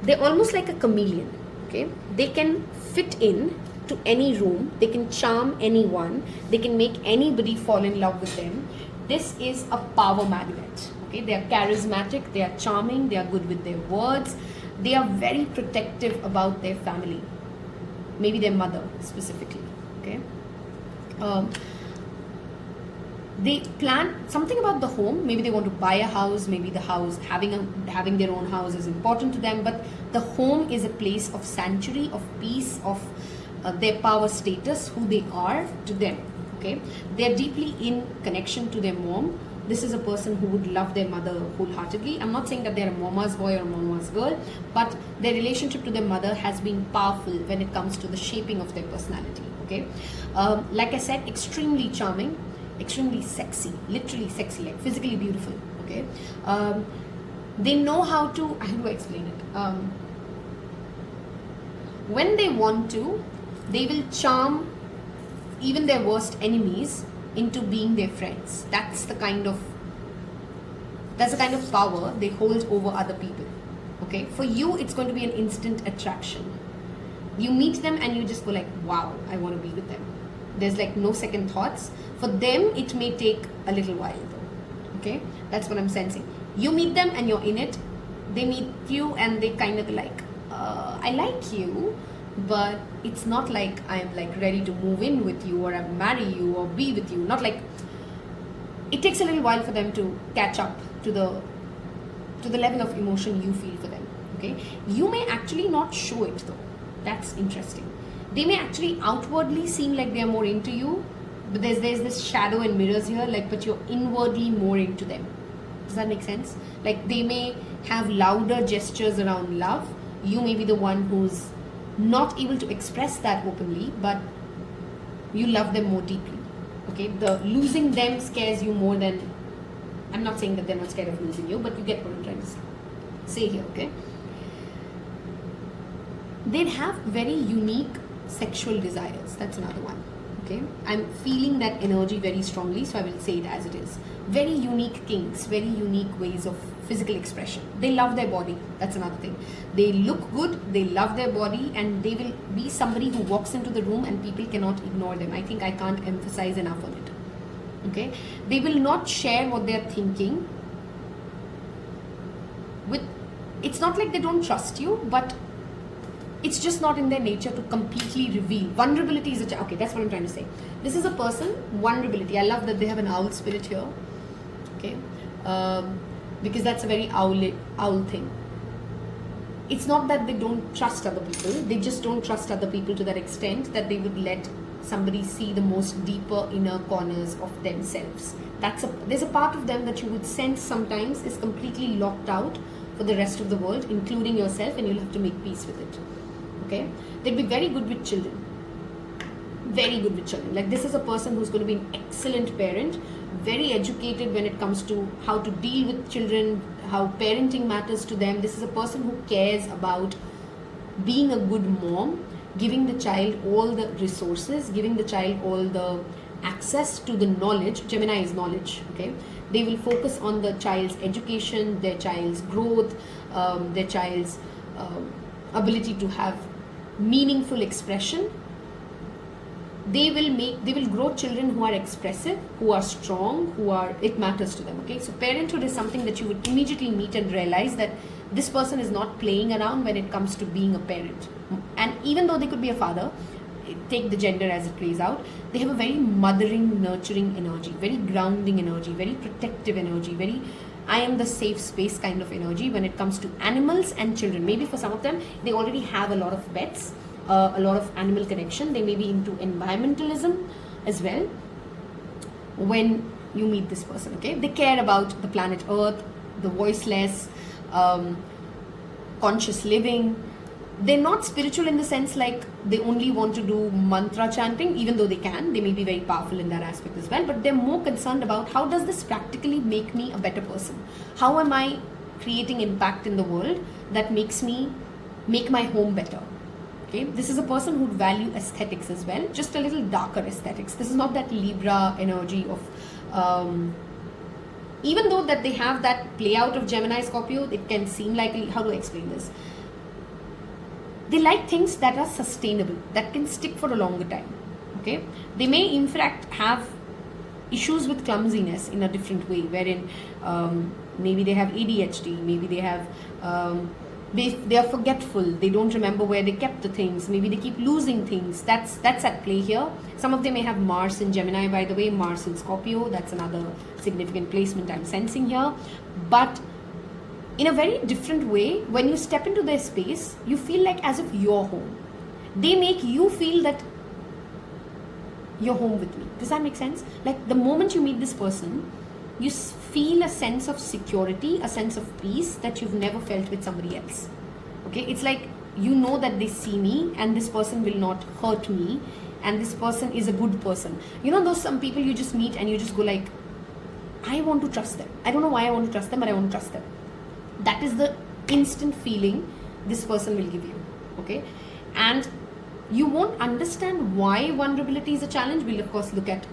They're almost like a chameleon, okay? They can fit in to any room. They can charm anyone. They can make anybody fall in love with them. This is a power magnet, okay? They are charismatic, they are charming, they are good with their words. They are very protective about their family, maybe their mother specifically, okay? They plan something about the home. Maybe they want to buy a house. Maybe the house, having their own house is important to them. But the home is a place of sanctuary, of peace, of their power status, who they are to them. Okay, they are deeply in connection to their mom. This is a person who would love their mother wholeheartely. I'm not saying that they're a mama's boy or a mama's girl, but their relationship to their mother has been powerful when it comes to the shaping of their personality. Okay, like I said, extremely charming, extremely sexy, literally sexy, like physically beautiful. Okay, they know how to. How do I explain it? When they want to, they will charm even their worst enemies into being their friends. That's the kind of power they hold over other people. Okay, for you it's going to be an instant attraction. You meet them and you just go like, wow, I want to be with them. There's like no second thoughts. For them it may take a little while though. Okay, that's what I'm sensing. You meet them and you're in it. They meet you and they kind of like, I like you, but it's not like I'm like ready to move in with you or I marry you or be with you. Not like, it takes a little while for them to catch up to the level of emotion you feel for them. Okay, you may actually not show it though. That's interesting. They may actually outwardly seem like they're more into you, but there's this shadow and mirrors here, like, but you're inwardly more into them. Does that make sense? Like, they may have louder gestures around love. You may be the one who's not able to express that openly, but you love them more deeply. Okay, the losing them scares you more than, I'm not saying that they're not scared of losing you, but you get what I'm trying to say here. Okay, they'd have very unique sexual desires. That's another one. Okay, I'm feeling that energy very strongly, so I will say it as it is. Very unique kinks, very unique ways of physical expression. They love their body. That's another thing. They look good, they love their body, and they will be somebody who walks into the room and people cannot ignore them. I think I can't emphasize enough on it. Okay, they will not share what they're thinking with. It's not like they don't trust you, but it's just not in their nature to completely reveal. Vulnerability is okay, that's what I'm trying to say. This is a person, vulnerability. I love that they have an owl spirit here. Okay, because that's a very owl thing. It's not that they don't trust other people, they just don't trust other people to that extent that they would let somebody see the most deeper inner corners of themselves. There's a part of them that you would sense sometimes is completely locked out for the rest of the world, including yourself, and you'll have to make peace with it. Okay, they'd be very good with children. Very good with children. Like, this is a person who's going to be an excellent parent, very educated when it comes to how to deal with children, how parenting matters to them. This is a person who cares about being a good mom, giving the child all the resources, giving the child all the access to the knowledge. Gemini is knowledge. Okay, they will focus on the child's education, their child's growth, their child's ability to have meaningful expression. They will grow children who are expressive, who are strong, it matters to them. Okay, so parenthood is something that you would immediately meet and realize that this person is not playing around when it comes to being a parent. And even though they could be a father, take the gender as it plays out, they have a very mothering, nurturing energy, very grounding energy, very protective energy, very I am the safe space kind of energy when it comes to animals and children. Maybe for some of them, they already have a lot of pets, a lot of animal connection. They may be into environmentalism as well when you meet this person. Okay, they care about the planet Earth, the voiceless, conscious living. They're not spiritual in the sense like they only want to do mantra chanting, even though they may be very powerful in that aspect as well, but they're more concerned about how does this practically make me a better person? How am I creating impact in the world that makes my home better? Okay, this is a person who would value aesthetics as well, just a little darker aesthetics. This is not that Libra energy of, even though that they have that play out of Gemini, Scorpio, it can seem like, how do I explain this? They like things that are sustainable, that can stick for a longer time. Okay, they may in fact have issues with clumsiness in a different way, wherein maybe they have ADHD, maybe they have they are forgetful, they don't remember where they kept the things, maybe they keep losing things. That's at play here. Some of them may have Mars in Gemini, by the way, Mars in Scorpio. That's another significant placement I'm sensing here. But in a very different way, when you step into their space, you feel like as if you're home. They make you feel that you're home with me. Does that make sense? Like the moment you meet this person, you feel a sense of security, a sense of peace that you've never felt with somebody else. Okay, it's like you know that they see me and this person will not hurt me and this person is a good person. You know those some people you just meet and you just go like, I want to trust them. I don't know why I want to trust them, but I want to trust them. That is the instant feeling this person will give you. Okay, and you won't understand why vulnerability is a challenge. We'll of course look at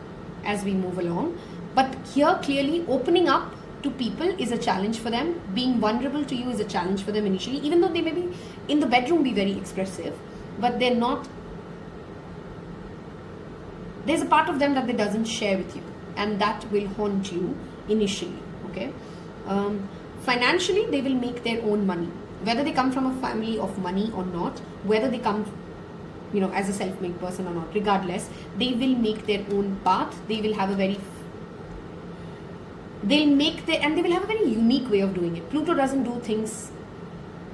as we move along. But here clearly opening up to people is a challenge for them. Being vulnerable to you is a challenge for them initially, even though they may be in the bedroom be very expressive, but they're not, there's a part of them that they doesn't share with you, and that will haunt you initially. Okay, financially they will make their own money, whether they come from a family of money or not, whether they come as a self-made person or not, regardless, they will make their own path. They will have a very they will have a very unique way of doing it. Pluto doesn't do things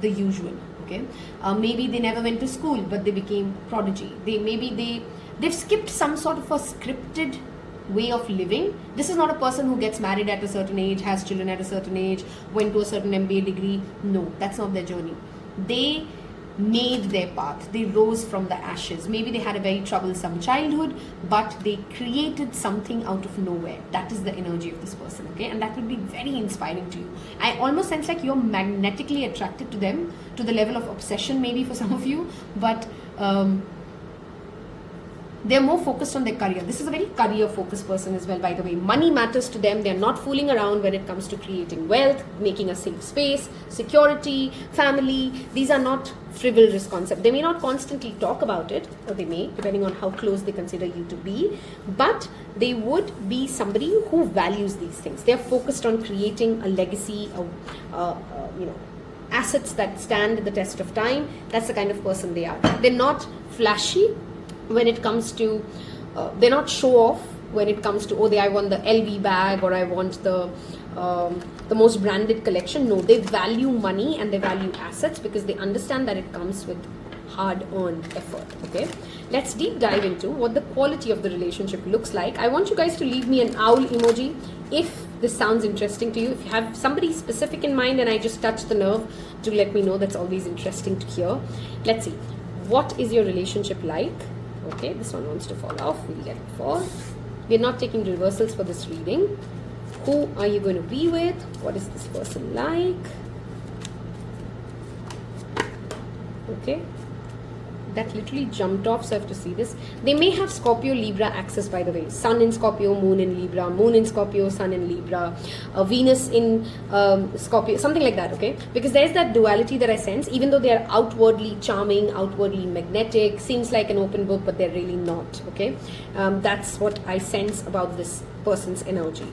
the usual. Okay, maybe they never went to school, but they became prodigy. They've skipped some sort of a scripted way of living. This is not a person who gets married at a certain age, has children at a certain age, went to a certain MBA degree. No, that's not their journey. They made their path. They rose from the ashes. Maybe they had a very troublesome childhood, but they created something out of nowhere. That is the energy of this person. Okay, and that would be very inspiring to you. I almost sense like you're magnetically attracted to them to the level of obsession maybe for some of you, but they're more focused on their career. This is a very career focused person as well, by the way. Money matters to them. They're not fooling around when it comes to creating wealth, making a safe space, security, family. These are not frivolous concepts. They may not constantly talk about it, or they may, depending on how close they consider you to be, but they would be somebody who values these things. They're focused on creating a legacy, assets that stand the test of time. That's the kind of person they are. They're not flashy when it comes to, they're not show off when it comes to, I want the LV bag, or I want the most branded collection. No, they value money and they value assets because they understand that it comes with hard-earned effort. Okay, let's deep dive into what the quality of the relationship looks like. I want you guys to leave me an owl emoji if this sounds interesting to you. If you have somebody specific in mind and I just touched the nerve, to let me know. That's always interesting to hear. Let's see, what is your relationship like? Okay, this one wants to fall off. We'll let it fall. We're not taking reversals for this reading. Who are you going to be with? What is this person like? Okay, that literally jumped off, so I have to see this. They may have Scorpio Libra axis, by the way. Sun in Scorpio, Moon in Libra, Moon in Scorpio, Sun in Libra, Venus in Scorpio, something like that. Okay, because there's that duality that I sense. Even though they are outwardly charming, outwardly magnetic, seems like an open book, but they're really not. Okay, that's what I sense about this person's energy.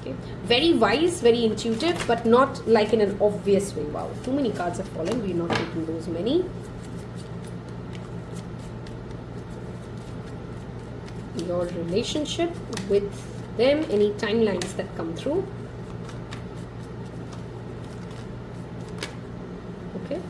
Okay, very wise, very intuitive, but not like in an obvious way. Wow, too many cards have fallen. We're not taking those many. Your relationship with them, any timelines that come through. Okay,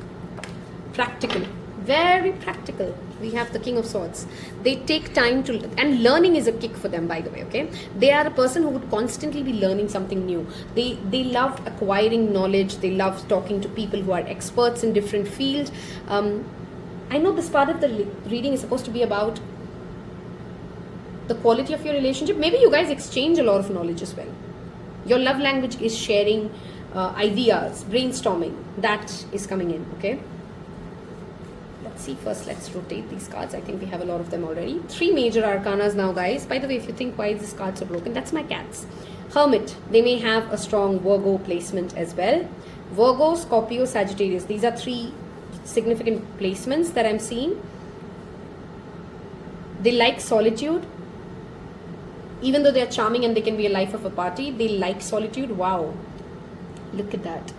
practical, very practical. We have the King of Swords. They take time to, and learning is a kick for them, by the way. Okay, they are a person who would constantly be learning something new. They love acquiring knowledge. They love talking to people who are experts in different fields. I know this part of the reading is supposed to be about the quality of your relationship. Maybe you guys exchange a lot of knowledge as well. Your love language is sharing ideas, brainstorming. That is coming in. Okay, let's see first. Let's rotate these cards. I think we have a lot of them already. 3 major arcanas now, guys. By the way, if you think why is this card so broken, that's my cats. Hermit, they may have a strong Virgo placement as well. Virgo, Scorpio, Sagittarius. These are 3 significant placements that I'm seeing. They like solitude. Even though they're charming and they can be a life of a party, they like solitude. Wow. Look at that.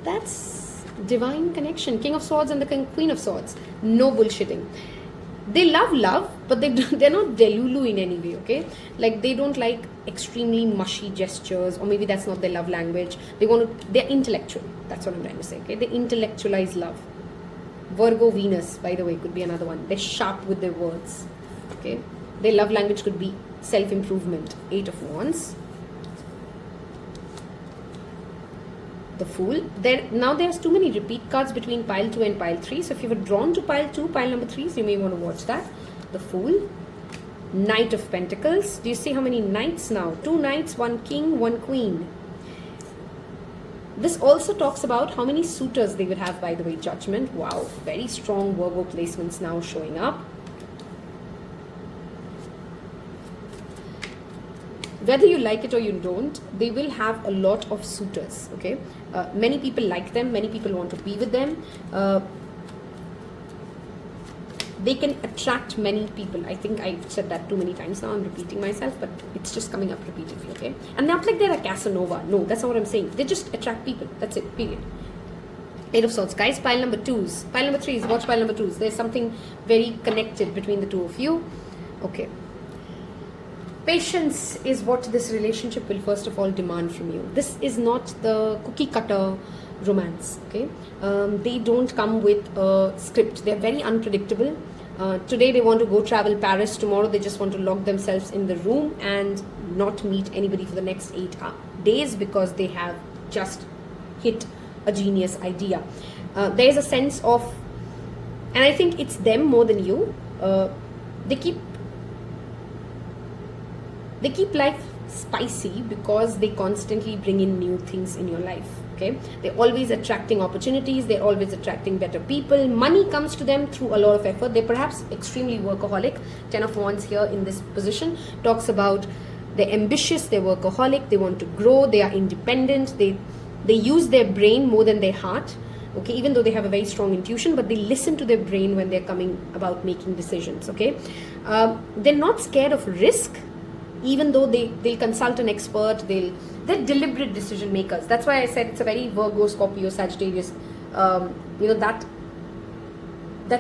That's divine connection. King of Swords and the Queen of Swords. No bullshitting. They love love, but they're not delulu in any way, okay? Like, they don't like extremely mushy gestures, or maybe that's not their love language. They're intellectual. That's what I'm trying to say, okay? They intellectualize love. Virgo Venus, by the way, could be another one. They're sharp with their words, okay? Their love language could be self-improvement. 8 of Wands. The Fool. Now there's too many repeat cards between pile 2 and pile 3. So if you were drawn to pile 2, pile number 3, so you may want to watch that. The Fool. Knight of Pentacles. Do you see how many knights now? 2 knights, 1 king, 1 queen. This also talks about how many suitors they will have, by the way. Judgment. Wow. Very strong Virgo placements now showing up. Whether you like it or you don't, they will have a lot of suitors, okay? Many people like them. Many people want to be with them. They can attract many people. I think I've said that too many times now. I'm repeating myself, but it's just coming up repeatedly, okay? And not like they're a Casanova. No, that's not what I'm saying. They just attract people. That's it, period. 8 of Swords. Guys, pile number 2s. Pile number 3s. Watch pile number 2s. There's something very connected between the two of you. Okay. Patience is what this relationship will first of all demand from you. This is not the cookie cutter romance, okay? They don't come with a script. They're very unpredictable. Today they want to go travel Paris. Tomorrow they just want to lock themselves in the room and not meet anybody for the next 8 days because they have just hit a genius idea. There's a sense of, and I think it's them more than you. They keep life spicy because they constantly bring in new things in your life, okay? They're always attracting opportunities. They're always attracting better people. Money comes to them through a lot of effort. They're perhaps extremely workaholic. 10 of Wands here in this position talks about they're ambitious, they're workaholic, they want to grow, they are independent, they use their brain more than their heart, okay? Even though they have a very strong intuition, but they listen to their brain when they're coming about making decisions, okay? They're not scared of risk. Even though they'll consult an expert, they're deliberate decision makers. That's why I said it's a very Virgo, Scorpio, Sagittarius, that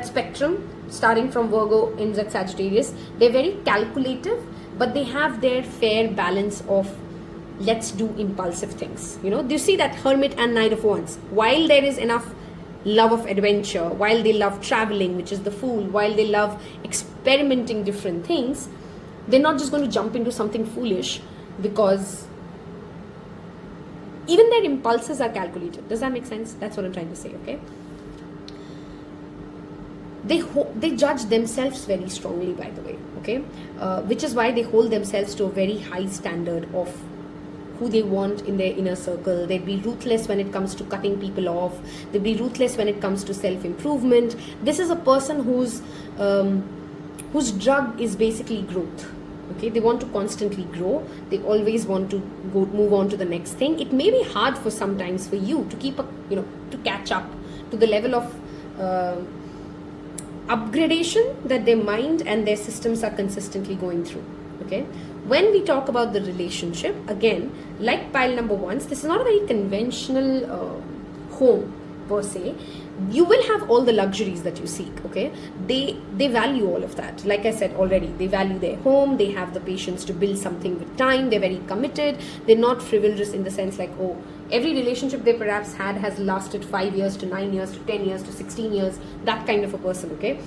spectrum starting from Virgo ends at Sagittarius. They're very calculative, but they have their fair balance of let's do impulsive things. Do you see that Hermit and Knight of Wands? While there is enough love of adventure, while they love traveling, which is the Fool, while they love experimenting different things, they're not just going to jump into something foolish because even their impulses are calculated. Does that make sense? That's what I'm trying to say, okay? They judge themselves very strongly, by the way, okay? Which is why they hold themselves to a very high standard of who they want in their inner circle. They'd be ruthless when it comes to cutting people off. They'd be ruthless when it comes to self-improvement. This is a person whose drug is basically growth. Okay, they want to constantly grow. They always want to move on to the next thing. It may be hard for sometimes for you to keep up, to catch up to the level of upgradation that their mind and their systems are consistently going through. Okay, when we talk about the relationship, again, like pile number 1s, this is not a very conventional home per se. You will have all the luxuries that you seek, okay? They value all of that. Like I said already, they value their home. They have the patience to build something with time. They're very committed. They're not frivolous in the sense like, oh, every relationship they perhaps had has lasted 5 years to 9 years to 10 years to 16 years, that kind of a person, okay?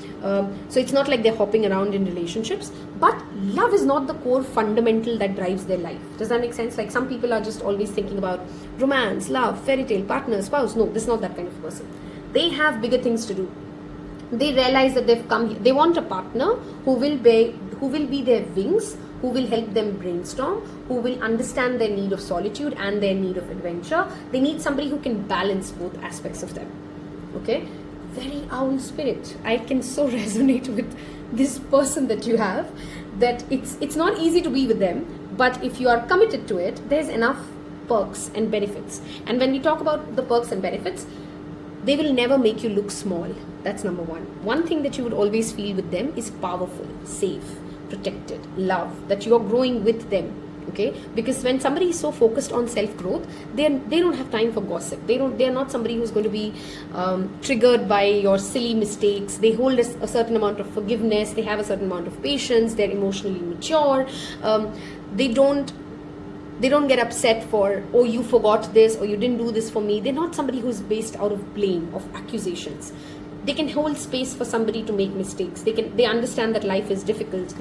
So it's not like they're hopping around in relationships, but love is not the core fundamental that drives their life. Does that make sense? Like some people are just always thinking about romance, love, fairy tale, partner, spouse. No, this is not that kind of person. They have bigger things to do. They realize that they've come here. They want a partner who will be their wings, who will help them brainstorm, who will understand their need of solitude and their need of adventure. They need somebody who can balance both aspects of them. Okay? very owl spirit. I can so resonate with this person that you have, that it's not easy to be with them, but if you are committed to it, there's enough perks and benefits. And when we talk about the perks and benefits, they will never make you look small. That's number one. One thing that you would always feel with them is powerful, safe, protected, love, that you are growing with them. Okay, because when somebody is so focused on self-growth, they don't have time for gossip. They are not somebody who's going to be triggered by your silly mistakes. They hold a certain amount of forgiveness. They have a certain amount of patience. They're emotionally mature. They don't get upset for, oh, you forgot this, or you didn't do this for me. They're not somebody who's based out of blame, of accusations. They can hold space for somebody to make mistakes. They understand that life is difficult.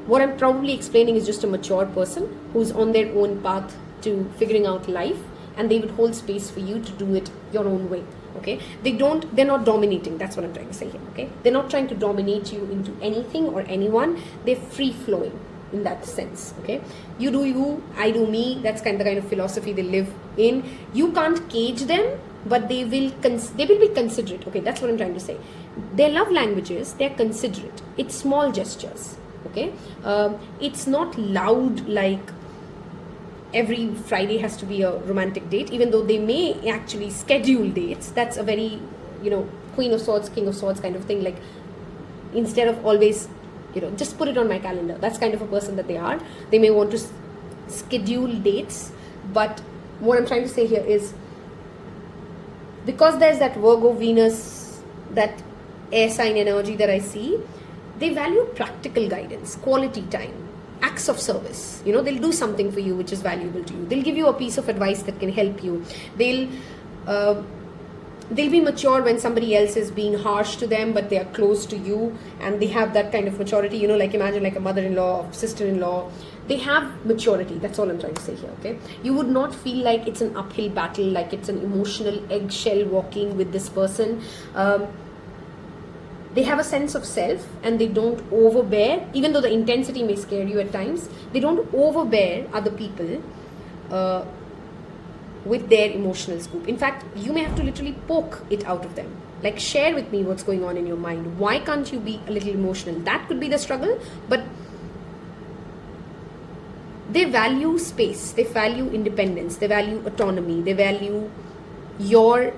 What I'm probably explaining is just a mature person who's on their own path to figuring out life, and they would hold space for you to do it your own way. Okay, they're not dominating. That's what I'm trying to say here. Okay, they're not trying to dominate you into anything or anyone. They're free flowing in that sense. Okay, you do you, I do me. That's the kind of philosophy they live in. You can't cage them, but they will be considerate. Okay, that's what I'm trying to say. Their love languages, they're considerate. It's small gestures. Okay, it's not loud like every Friday has to be a romantic date, even though they may actually schedule dates. That's a very, Queen of Swords, King of Swords kind of thing. Like, instead of always, just put it on my calendar. That's kind of a person that they are. They may want to schedule dates, but what I'm trying to say here is, because there's that Virgo Venus, that air sign energy that I see, they value practical guidance, quality time, acts of service. They'll do something for you which is valuable to you. They'll give you a piece of advice that can help you. They'll be mature when somebody else is being harsh to them, but they are close to you, and they have that kind of maturity. Like, imagine like a mother-in-law or sister-in-law. They have maturity. That's all I'm trying to say here. Okay, you would not feel like it's an uphill battle, like it's an emotional eggshell walking with this person. They have a sense of self, and they don't overbear, even though the intensity may scare you at times. They don't overbear other people with their emotional scoop. In fact, you may have to literally poke it out of them. Like, share with me what's going on in your mind. Why can't you be a little emotional? That could be the struggle, but they value space. They value independence. They value autonomy. They value your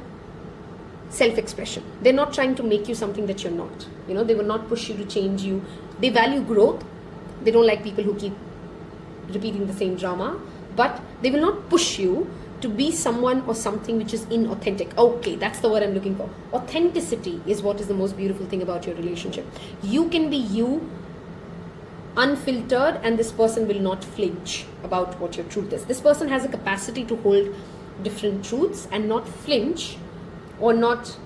self-expression. They're not trying to make you something that you're not. They will not push you to change you. They value growth. They don't like people who keep repeating the same drama, but they will not push you to be someone or something which is inauthentic. Okay, that's the word I'm looking for. Authenticity is what is the most beautiful thing about your relationship. You can be you, unfiltered, and this person will not flinch about what your truth is. This person has a capacity to hold different truths and not flinch or not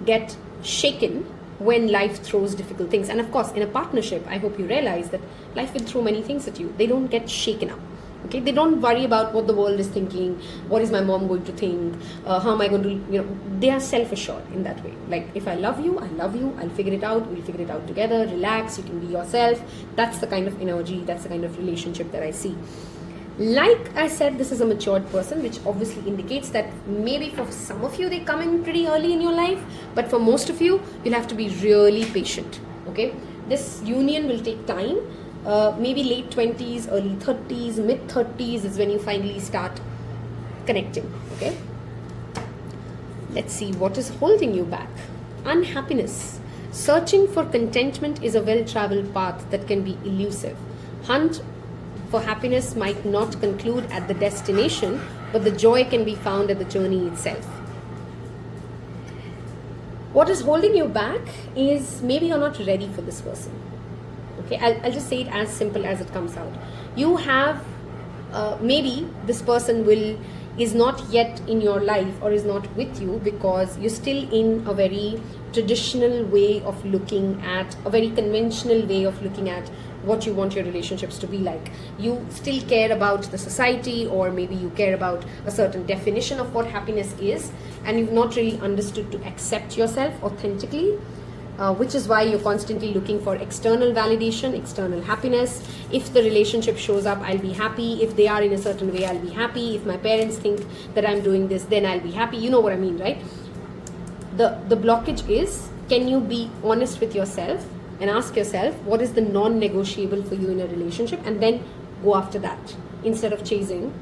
get shaken when life throws difficult things. And of course, in a partnership, I hope you realize that life will throw many things at you. They don't get shaken up. Okay, they don't worry about what the world is thinking. What is my mom going to think? How am I going to, they are self-assured in that way. Like, if I love you, I'll figure it out. We'll figure it out together. Relax, you can be yourself. That's the kind of energy, that's the kind of relationship that I see. Like I said, this is a matured person, which obviously indicates that maybe for some of you, they come in pretty early in your life, but for most of you, you'll have to be really patient. Okay, this union will take time. Maybe late 20s, early 30s, mid 30s is when you finally start connecting. Okay, let's see what is holding you back. Unhappiness. Searching for contentment is a well-traveled path that can be elusive. Hunt for happiness might not conclude at the destination, but the joy can be found at the journey itself. What is holding you back is maybe you're not ready for this person. Okay, I'll just say it as simple as it comes out. You have, maybe this person is not yet in your life or is not with you because you're still in a very traditional way of looking at, a very conventional way of looking at what you want your relationships to be like. You still care about the society, or maybe you care about a certain definition of what happiness is, and you've not really understood to accept yourself authentically. which is why you're constantly looking for external validation, external happiness. If the relationship shows up, I'll be happy. If they are in a certain way, I'll be happy. If my parents think that I'm doing this, then I'll be happy. You know what I mean, right? The blockage is, can you be honest with yourself and ask yourself, what is the non-negotiable for you in a relationship, and then go after that instead of chasing.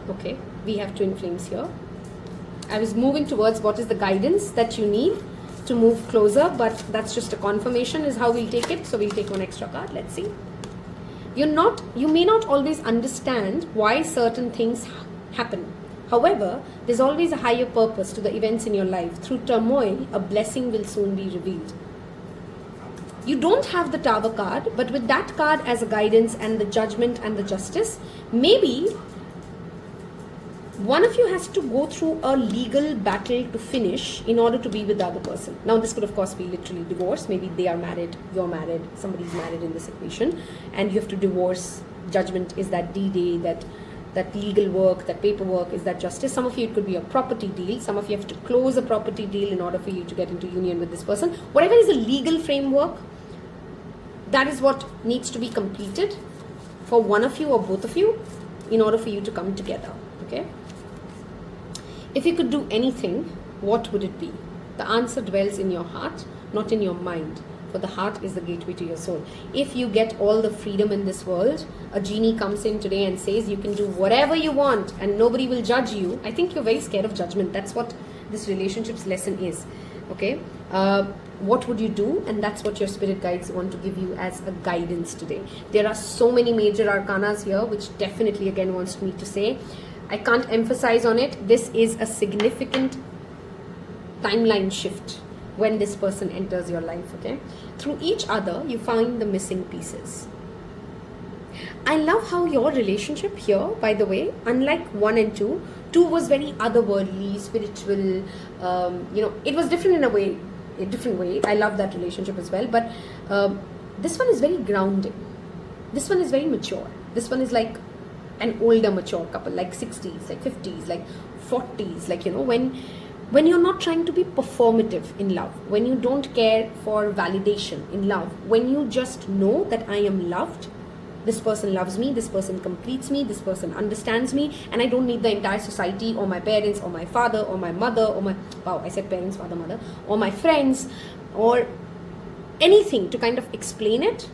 Okay, we have twin flames here. I was moving towards what is the guidance that you need to move closer, but that's just a confirmation is how we'll take it. So we'll take one extra card. Let's see. You may not always understand why certain things happen. However, there's always a higher purpose to the events in your life. Through turmoil, a blessing will soon be revealed. You don't have the Tower card, but with that card as a guidance and the judgment and the justice, maybe one of you has to go through a legal battle to finish in order to be with the other person. Now, this could of course be literally divorce. Maybe they are married, you're married, somebody's married in this equation, and you have to divorce. Judgment is that D-Day, that legal work, that paperwork, is that justice. Some of you, it could be a property deal. Some of you have to close a property deal in order for you to get into union with this person. Whatever is a legal framework, that is what needs to be completed for one of you or both of you in order for you to come together. Okay? If you could do anything, what would it be? The answer dwells in your heart, not in your mind. For the heart is the gateway to your soul. If you get all the freedom in this world, a genie comes in today and says you can do whatever you want and nobody will judge you, I think you're very scared of judgment. That's what this relationship's lesson is. Okay? What would you do? And that's what your spirit guides want to give you as a guidance today. There are so many major arcanas here, which definitely again wants me to say, I can't emphasize on it. This is a significant timeline shift when this person enters your life, okay? Through each other, you find the missing pieces. I love how your relationship here, by the way, unlike 1 and 2, 2 was very otherworldly, spiritual, it was different in a different way. I love that relationship as well, but this one is very grounding. This one is very mature. This one is like an older mature couple, like 60s, like 50s, like 40s, like, when you're not trying to be performative in love, when you don't care for validation in love, when you just know that I am loved, this person loves me, this person completes me, this person understands me, and I don't need the entire society or my parents or my father or my mother or I said parents, father, mother, or my friends or anything to kind of explain it.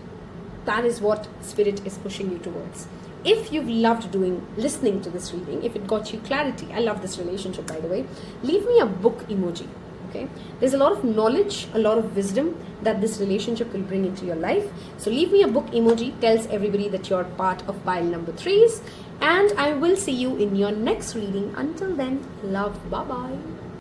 That is what spirit is pushing you towards. If you've loved listening to this reading, if it got you clarity, I love this relationship, by the way, leave me a book emoji, okay? There's a lot of knowledge, a lot of wisdom that this relationship will bring into your life. So leave me a book emoji, tells everybody that you're part of pile number 3s, and I will see you in your next reading. Until then, love, bye-bye.